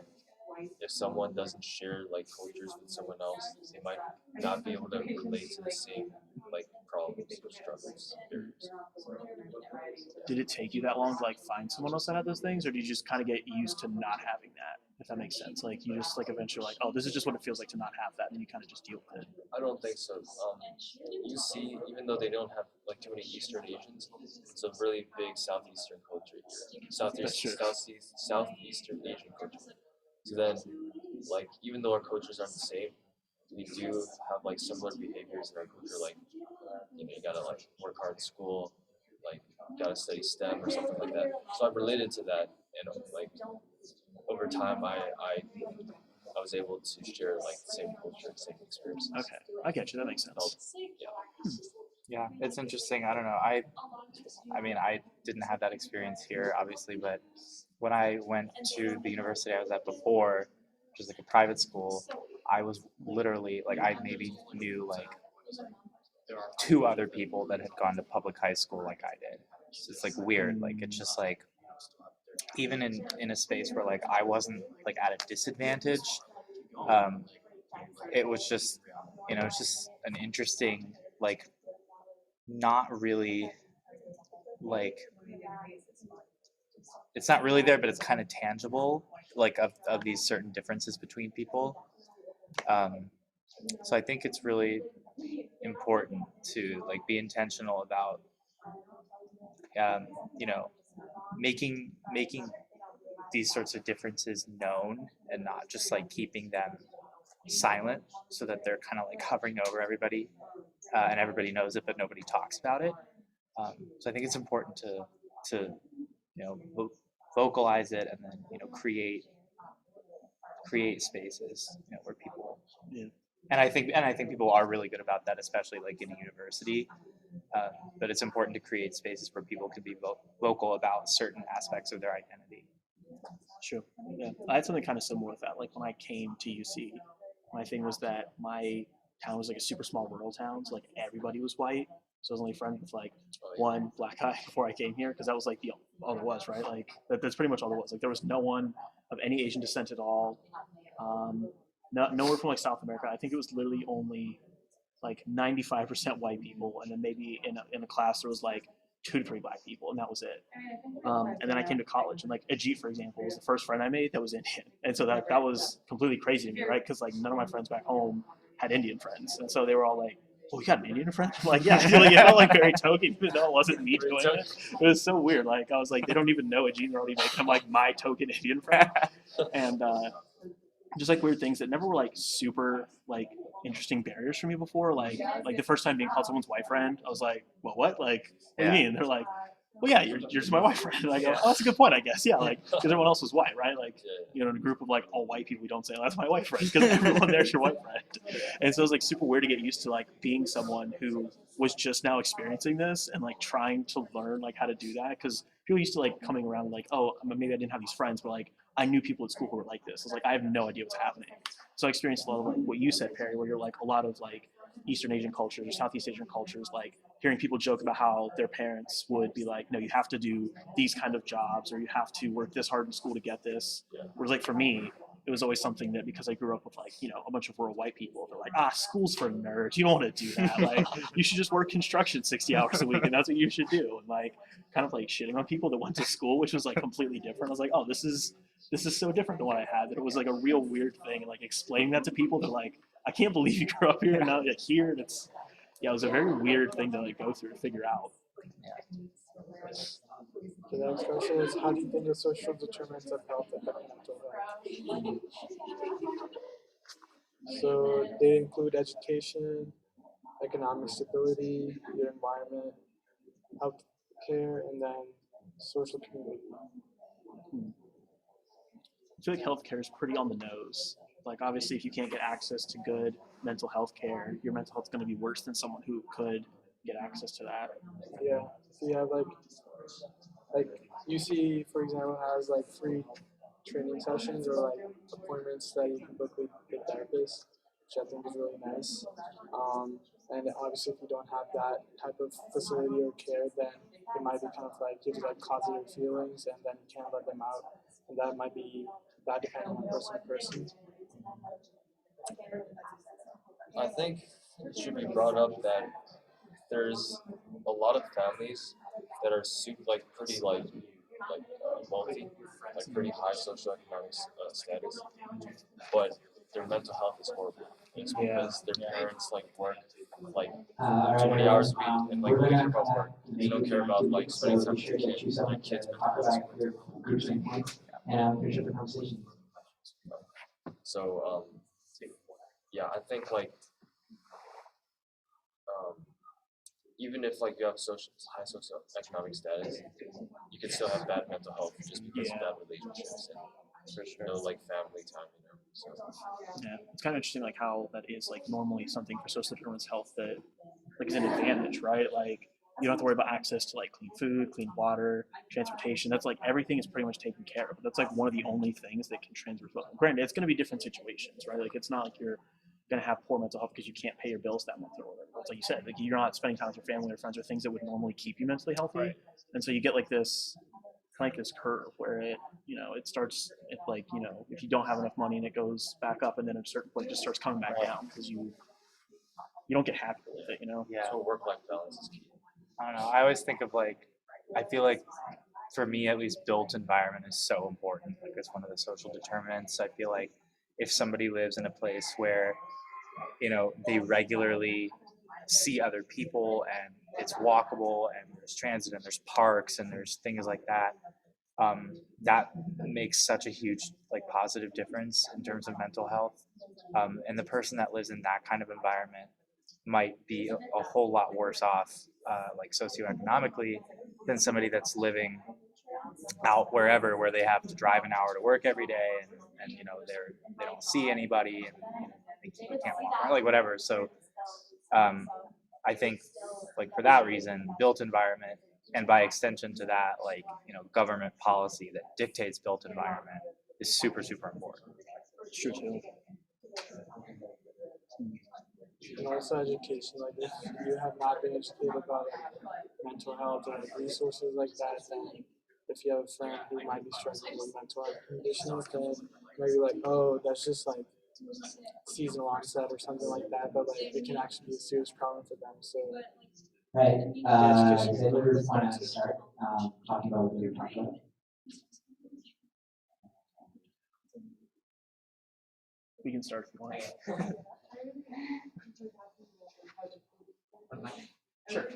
if someone doesn't share like cultures with someone else, they might not be able to relate to the same like problems or struggles. Did it take you that long to like find someone else that had those things, or did you just kind of get used to not having that? If that makes sense, like you just like eventually like, oh, this is just what it feels like to not have that, and then you kind of just deal with it. I don't think so. You see, even though they don't have like too many Eastern Asians, it's a really big Southeastern culture here. Southeastern Asian culture. So then, like, even though our cultures aren't the same, we do have like similar behaviors in our culture. Like, you know, you gotta like work hard in school, like you gotta study STEM or something like that. So I've related to that, and like over time, I was able to share like the same culture, same experiences. Okay, I get you. That makes sense. Yeah, it's interesting. I don't know. I mean, I didn't have that experience here, obviously, but when I went to the university I was at before, which was like a private school, I was literally like, I maybe knew like 2 other people that had gone to public high school like I did. So it's like weird. Like it's just like, even in a space where like I wasn't like at a disadvantage, it was just, you know, it's just an interesting, like, not really like, it's not really there, but it's kind of tangible, like of these certain differences between people. So I think it's really important to like be intentional about, you know, making these sorts of differences known and not just like keeping them silent, so that they're kind of like hovering over everybody, and everybody knows it, but nobody talks about it. So I think it's important to you know vocalize it, and then you know create spaces, you know, where people. Yeah. And I think people are really good about that, especially like in a university. But it's important to create spaces where people can be vocal about certain aspects of their identity. Sure. Yeah, I had something kind of similar with that. Like when I came to UC, my thing was that my town was like a super small rural town, so like everybody was white. So I was only friends with like one black guy before I came here, because that was like all there was, right? Like that's pretty much all there was. Like there was no one of any Asian descent at all. Nowhere from like South America. I think it was literally only like 95% white people, and then maybe in a class there was like 2 to 3 black people, and that was it. And then I came to college, and like Ajit, for example, was the first friend I made that was Indian, and so that was completely crazy to me, right? Because like none of my friends back home had Indian friends, and so they were all like, "Oh, you got an Indian friend?" I'm like, yeah. Like, it felt like very token, even though it wasn't me doing it. It was so weird. Like I was like, they don't even know Ajit, they're already making him like my token Indian friend, and just like weird things that never were like super like interesting barriers for me before. Like the first time being called someone's white friend, I was like, well, what? Like, what do you mean? They're like, well, yeah, you're just my white friend. And I go, oh, that's a good point, I guess. Yeah, like because everyone else was white, right? Like, you know, in a group of like all white people, we don't say, oh, that's my white friend, because everyone there's your white friend. And so it was like super weird to get used to like being someone who was just now experiencing this and like trying to learn like how to do that, because people used to like coming around like, oh, maybe I didn't have these friends, but like I knew people at school who were like this. I was like, I have no idea what's happening. So I experienced a lot of like what you said, Perry, where you're like a lot of like Eastern Asian cultures or Southeast Asian cultures, like hearing people joke about how their parents would be like, no, you have to do these kind of jobs, or you have to work this hard in school to get this. Whereas like for me, it was always something that, because I grew up with like, you know, a bunch of rural white people, they're like, school's for nerds. You don't want to do that. Like you should just work construction 60 hours a week, and that's what you should do. And like kind of like shitting on people that went to school, which was like completely different. I was like, oh, this is so different than what I had. That it was like a real weird thing. And like explaining that to people, they're like, I can't believe you grew up here and now you're here. And it's, yeah, it was a very weird thing to like go through to figure out. The next question is, how do you think the social determinants of health affect mental health? So they include education, economic stability, your environment, health care, and then social community. I feel like healthcare is pretty on the nose. Like obviously, if you can't get access to good mental health care, your mental health's going to be worse than someone who could get access to that. Yeah. So you have like UC, for example, has like free training sessions or like appointments that you can book with therapists, which I think is really nice. And obviously, if you don't have that type of facility or care, then it might be kind of like gives like positive feelings, and then you can't let them out, and that might be that depending on person to person. I think it should be brought up that there's a lot of families that are like pretty wealthy, like pretty high socioeconomic status, but their mental health is horrible. It's because their parents like work like 20 hours a week and like we're only gonna care about work. They don't care about like spending time with sure their that you kids mental talk health. about your groups and points, and I'm pretty sure the conversation. So yeah, I think like even if like you have high socioeconomic status, you can still have bad mental health just because of bad relationships and no like family time, you know. So Yeah, it's kind of interesting like how that is like normally something for social determinants of health that like is an advantage, right? Like you don't have to worry about access to like clean food, clean water, transportation. That's like everything is pretty much taken care of. That's like one of the only things that can transfer. Granted, it's going to be different situations, right? Like it's not like you're going to have poor mental health because you can't pay your bills that month or whatever. It's like you said, like you're not spending time with your family or friends or things that would normally keep you mentally healthy. Right. And so you get like this kind of like this curve where it, you know, it starts at like, you know, if you don't have enough money and it goes back up and then at a certain point it just starts coming back down because you don't get happy with it, you know? Yeah. so work-life balance is key. I don't know. I always think of like, I feel like for me at least, built environment is so important. Like it's one of the social determinants. I feel like if somebody lives in a place where, you know, they regularly see other people and it's walkable and there's transit and there's parks and there's things like that, that makes such a huge like positive difference in terms of mental health. And the person that lives in that kind of environment might be a whole lot worse off, like socioeconomically, than somebody that's living out wherever where they have to drive an hour to work every day and you know they don't see anybody and you know, they can't walk around, like whatever. So I think like for that reason, built environment, and by extension to that, like, you know, government policy that dictates built environment is super important. It's true too. And also education, like if you have not been educated about mental health or resources like that, then if you have a friend who might be struggling with mental health conditions, then maybe like, oh, that's just like seasonal onset or something like that, but like it can actually be a serious problem for them. So Right. education Does is anyone really want important to too. start talking about what you're talking about? We can start if you want. Sure.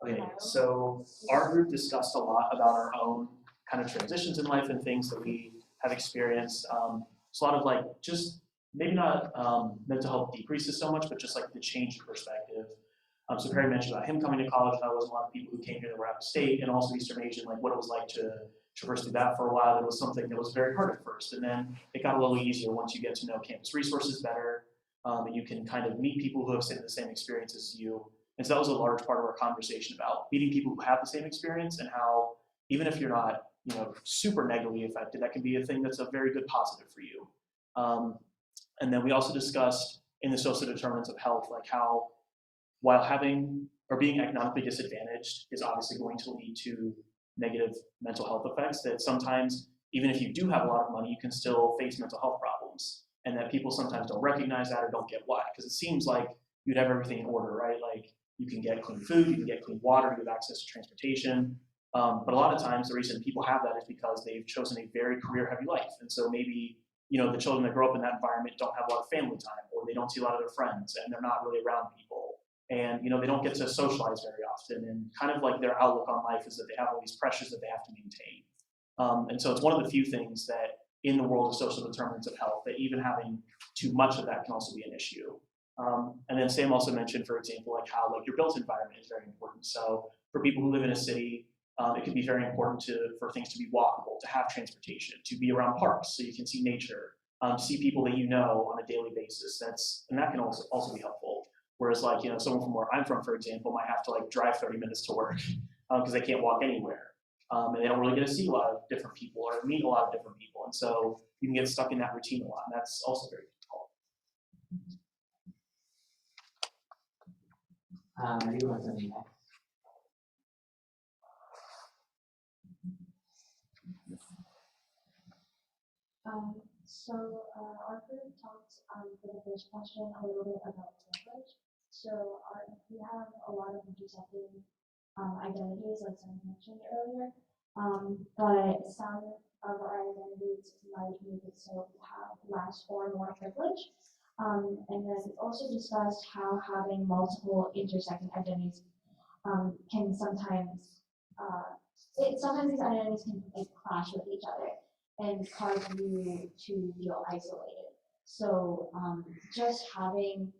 Okay, so our group discussed a lot about our own kind of transitions in life and things that we have experienced. So a lot of like just maybe not mental health decreases so much, but just like the change in perspective. So Perry mentioned about him coming to college. That was a lot of people who came here that were out of state and also Eastern Asian, like what it was like to traverse through that for a while. That was something that was very hard at first, and then it got a little easier once you get to know campus resources better, and you can kind of meet people who have the same experiences as you. And so that was a large part of our conversation about meeting people who have the same experience and how even if you're not, you know, super negatively affected, that can be a thing that's a very good positive for you. And then we also discussed in the social determinants of health, like how while having or being economically disadvantaged is obviously going to lead to negative mental health effects, that sometimes even if you do have a lot of money, you can still face mental health problems. And that people sometimes don't recognize that or don't get why. Because it seems like you'd have everything in order, right? Like you can get clean food, you can get clean water, you have access to transportation. But a lot of times the reason people have that is because they've chosen a very career-heavy life. And so maybe, you know, the children that grow up in that environment don't have a lot of family time, or they don't see a lot of their friends, and they're not really around people. And, you know, they don't get to socialize very often. And kind of like their outlook on life is that they have all these pressures that they have to maintain. And so it's one of the few things that in the world of social determinants of health, that even having too much of that can also be an issue. And then Sam also mentioned, for example, like how like your built environment is very important. So for people who live in a city, it can be very important for things to be walkable, to have transportation, to be around parks so you can see nature, see people that you know on a daily basis. And that can also be helpful. Whereas like, you know, someone from where I'm from, for example, might have to like drive 30 minutes to work because they can't walk anywhere. And they don't really get to see a lot of different people or meet a lot of different people. And so you can get stuck in that routine a lot. And that's also very difficult. You want something next? Our group talked for the first question a little bit about privilege. We have a lot of intersecting identities, like someone mentioned earlier, but some of our identities might make it so we have less or more privilege. And then we also discussed how having multiple intersecting identities can sometimes sometimes these identities can like clash with each other and cause you to feel isolated. So just having,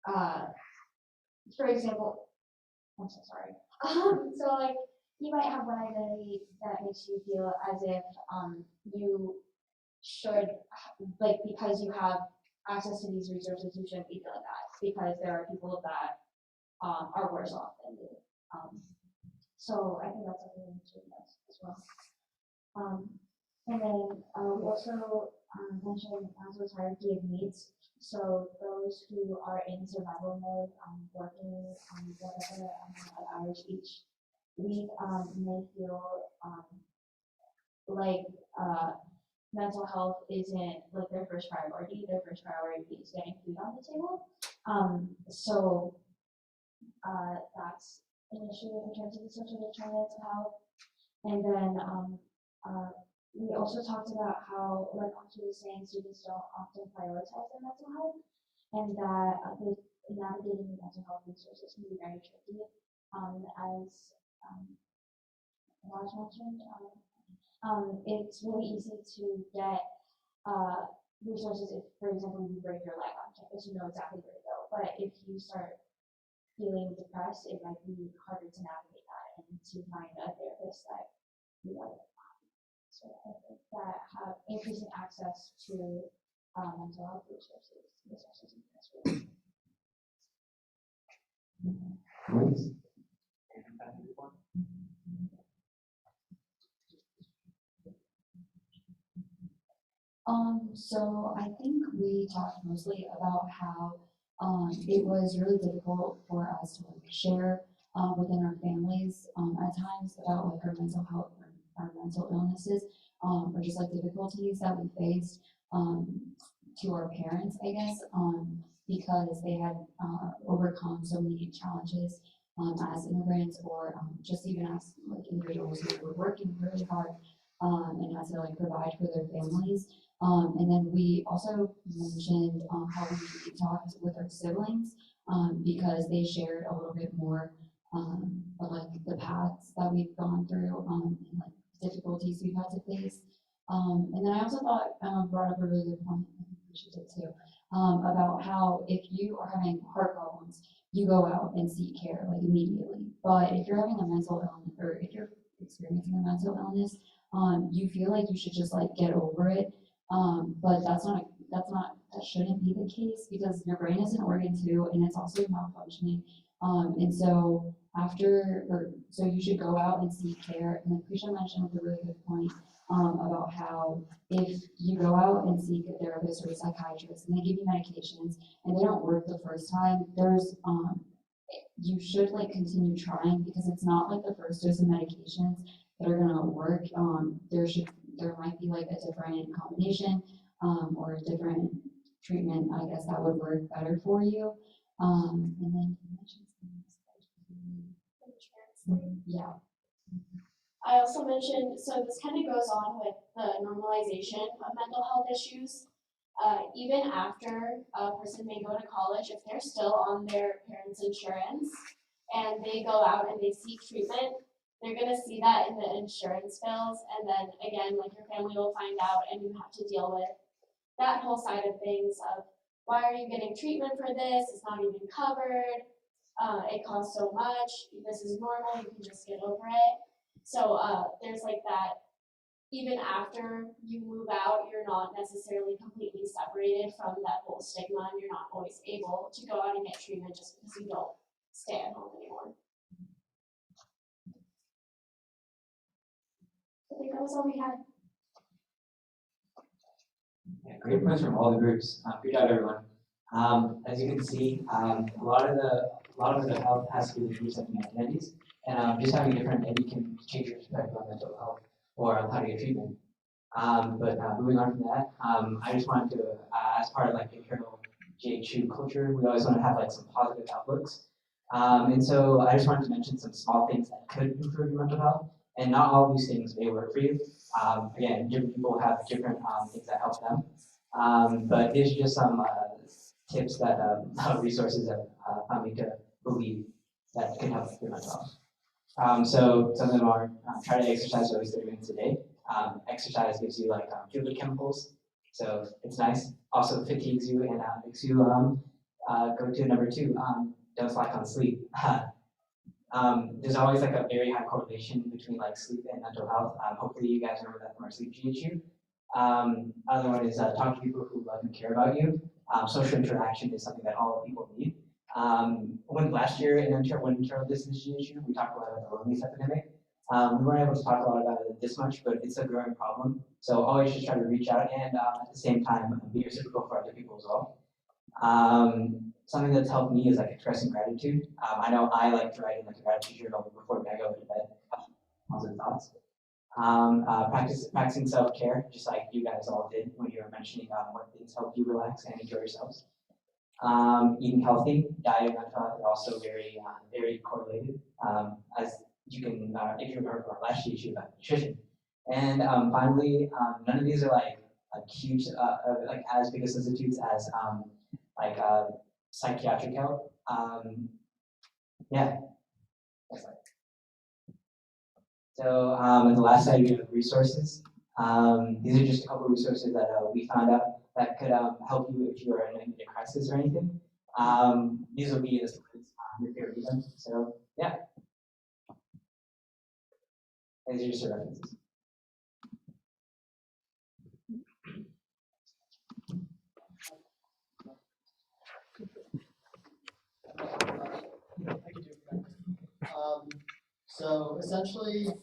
for example, I'm so sorry. So like you might have one identity that makes you feel as if you should like because you have access to these resources, you shouldn't be feeling that because there are people that are worse off than you. So I think that's something we need to address as well. And then we also mentioned Maslow's hierarchy of needs. So those who are in survival mode, working whatever amount of hours each week, may feel like mental health isn't like their first priority. Their first priority is getting food on the table. That's an issue in terms of the social determinants of health. And then we also talked about how, like Auntie was saying, students don't often prioritize their mental health, and that navigating the mental health resources can be very tricky. As Raj mentioned, it's really easy to get resources if, for example, you break your leg on campus, you know exactly where to go. But if you start feeling depressed, it might be harder to navigate that and to find a therapist that you like. So I think that have increasing access to mental health resources in this room. So I think we talked mostly about how it was really difficult for us to like share within our families at times about like our mental health or our mental illnesses or just like difficulties that we faced to our parents, I guess, because they had overcome so many challenges as immigrants or just even as like individuals who were working really hard and had to like provide for their families. And then we also mentioned how we talked with our siblings because they shared a little bit more of like the paths that we've gone through and like difficulties we've had to face. And then I also thought brought up a really good point, I think we should did too, about how if you are having heart problems, you go out and seek care like immediately. But if you're having a mental illness or if you're experiencing a mental illness, you feel like you should just like get over it. But that shouldn't be the case because your brain is an organ too, and it's also malfunctioning. And so so you should go out and seek care. And then Krisha mentioned a really good point about how if you go out and seek a therapist or a psychiatrist and they give you medications and they don't work the first time, you should like continue trying because it's not like the first dose of medications that are gonna work. There might be like a different combination or a different treatment, I guess, that would work better for you. And then you mentioned something. Yeah. I also mentioned, so this kind of goes on with the normalization of mental health issues. Even after a person may go to college, if they're still on their parents' insurance and they go out and they seek treatment, they're going to see that in the insurance bills. And then again, like your family will find out and you have to deal with that whole side of things of why are you getting treatment for this? It's not even covered. It costs so much. This is normal. You can just get over it. So there's like that, even after you move out, you're not necessarily completely separated from that whole stigma and you're not always able to go out and get treatment just because you don't stay at home anymore. I think that was all we had. Yeah, great points from all the groups. Good job, everyone. As you can see, a lot of mental health has to do with intersecting identities, and just having a different identity can change your perspective on mental health or on how to get treatment. But moving on from that, I just wanted to, as part of like internal ghU culture, we always want to have like some positive outlooks. And so I just wanted to mention some small things that could improve your mental health. And not all of these things may work for you. Again, different people have different things that help them. But these are just some tips that resources have found me to believe that can help your mental health. So some of them are try to exercise at least 30 minutes a day. Exercise gives you like feel-good chemicals, so it's nice. Also fatigues you and makes you go to number 2. Don't slack on sleep. There's always like a very high correlation between like sleep and mental health. Hopefully you guys remember that from our sleep ghU. Other one is talk to people who love and care about you. Social interaction is something that all people need. When last year in when internal distance ghU, we talked a lot about the loneliness epidemic. We weren't able to talk a lot about it this much, but it's a growing problem. So always just try to reach out and at the same time be reciprocal for other people as well. Something that's helped me is like expressing gratitude. I know I like to write in like a gratitude journal before I go to bed. Positive thoughts. Practicing self-care, just like you guys all did when you were mentioning what things help you relax and enjoy yourselves. Eating healthy, diet and mental health are also very correlated. As you can, if you remember from our last issue about nutrition. And finally, none of these are like huge, like as big a substitutes as like psychiatric help. Yeah. So on the last slide, we have resources. These are just a couple of resources that we found out that could help you if you are in a crisis or anything. These will be in the slides if you read them. So yeah. These are just your references. So essentially, you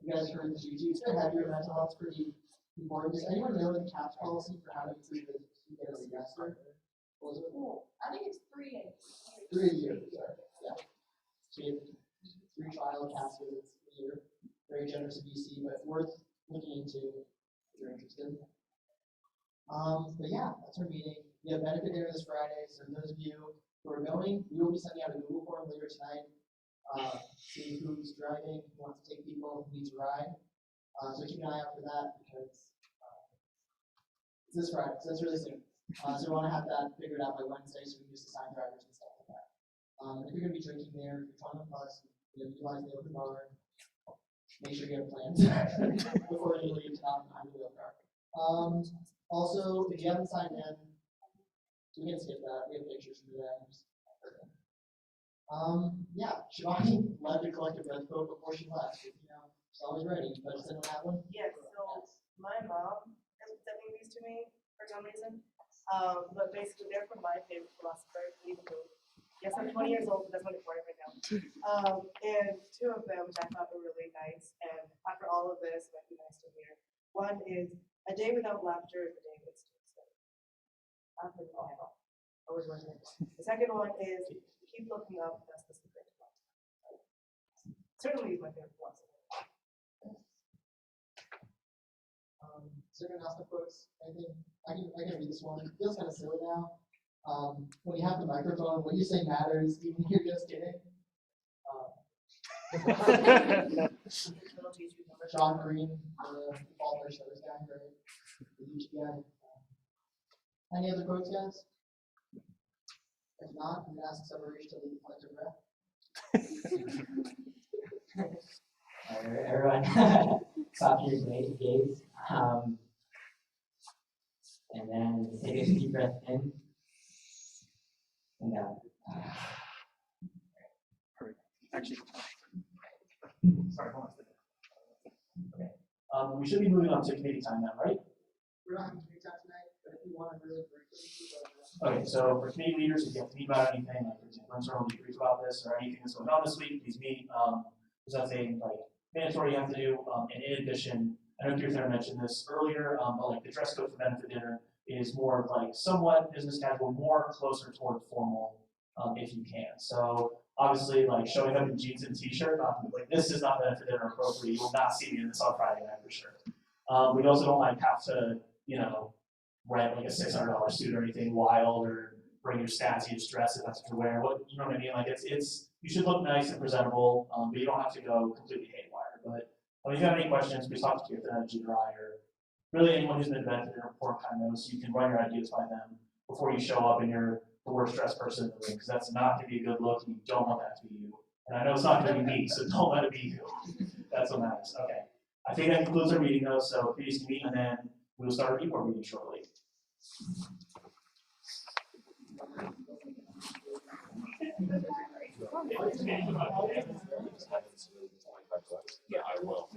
guys heard the ghU. It's gonna have your mental health pretty important. Does anyone know the CAPS policy for how to treat a semester? What was it? I think it's 3 days. 3 years. Sorry. Yeah. So you have 3 trial CAPS visits a year. Very generous of BC, but worth looking into if you're interested. But yeah, that's our meeting. We have benefit dinner this Friday, so those of you who are going, we will be sending out a Google form later tonight. See who's driving, who wants to take people, who needs a ride. So keep an eye out for that because it's this Friday, so it's really soon. So we want to have that figured out by Wednesday so we can just assign drivers and stuff like that. If you're going to be drinking there, if you're trying to bus, utilize the open bar. Make sure you have plans before you leave to not behind the wheel car. Also, if you haven't signed in, we can skip that. We have pictures from today. Yeah, Shivani led the collective red coat before she left. You know, she's always ready, but does anyone have one? Yes, so my mom is sending these to me for some reason. But basically, they're from my favorite philosopher, yes, I'm 20 years old, but that's not important right now. And 2 of them, which I thought were really nice, and after all of this, it might be nice to hear. One is, a day without laughter is a day wasted. The second one is, keep looking up, that's the secret. Certainly is my favorite philosopher. Is there anyone else have quotes? Anything? I can read this one. It feels kind of silly now. When you have the microphone, what you say matters, even if you're just kidding. John Green, the Faulkner Service guy, right? The YouTube guy. Any other quotes, guys? If not, I'm going to ask Separation to lead the collective breath. Everyone, stop your gaze. And then take a deep breath in and out. Actually, sorry, hold on a second. Okay. We should be moving on to committee time now, right? We're not having committee time tonight, but if you want to really briefly. Okay, so for committee leaders, if you have to meet about anything, like for example, internal debrief about this or anything that's going on this week, please meet. There's nothing like mandatory you have to do. And in addition, I know Kirtner mentioned this earlier, but like the dress code for benefit dinner is more of like somewhat business casual, more closer toward formal if you can. So Obviously, like showing up in jeans and t-shirt, like this is not benefit dinner appropriate. You will not see me in this on Friday night for sure. We also don't like have to, rent like a $600 suit or anything wild or bring your Stasiest dress if that's what you're wearing. You know what I mean? Like it's you should look nice and presentable, but you don't have to go completely haywire. But if you have any questions, please talk to Keith and Dry or really anyone who's been benefit dinner before kind of knows, so you can run your ideas by them before you show up and you're the worst dressed person in the room, because that's not going to be a good look, and you don't want that to be you. And I know it's not going to be me, so don't let it be you. That's what matters. Okay. I think that concludes our meeting, though, so please meet, and then we will start our report meeting shortly. I will.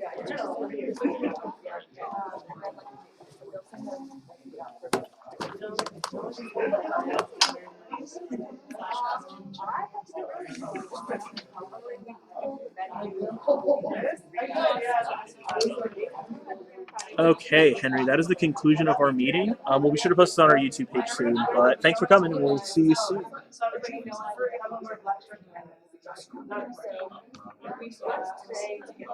Okay, Henry, that is the conclusion of our meeting. We'll be sure to post it on our YouTube page soon, but thanks for coming, and we'll see you soon. Today to get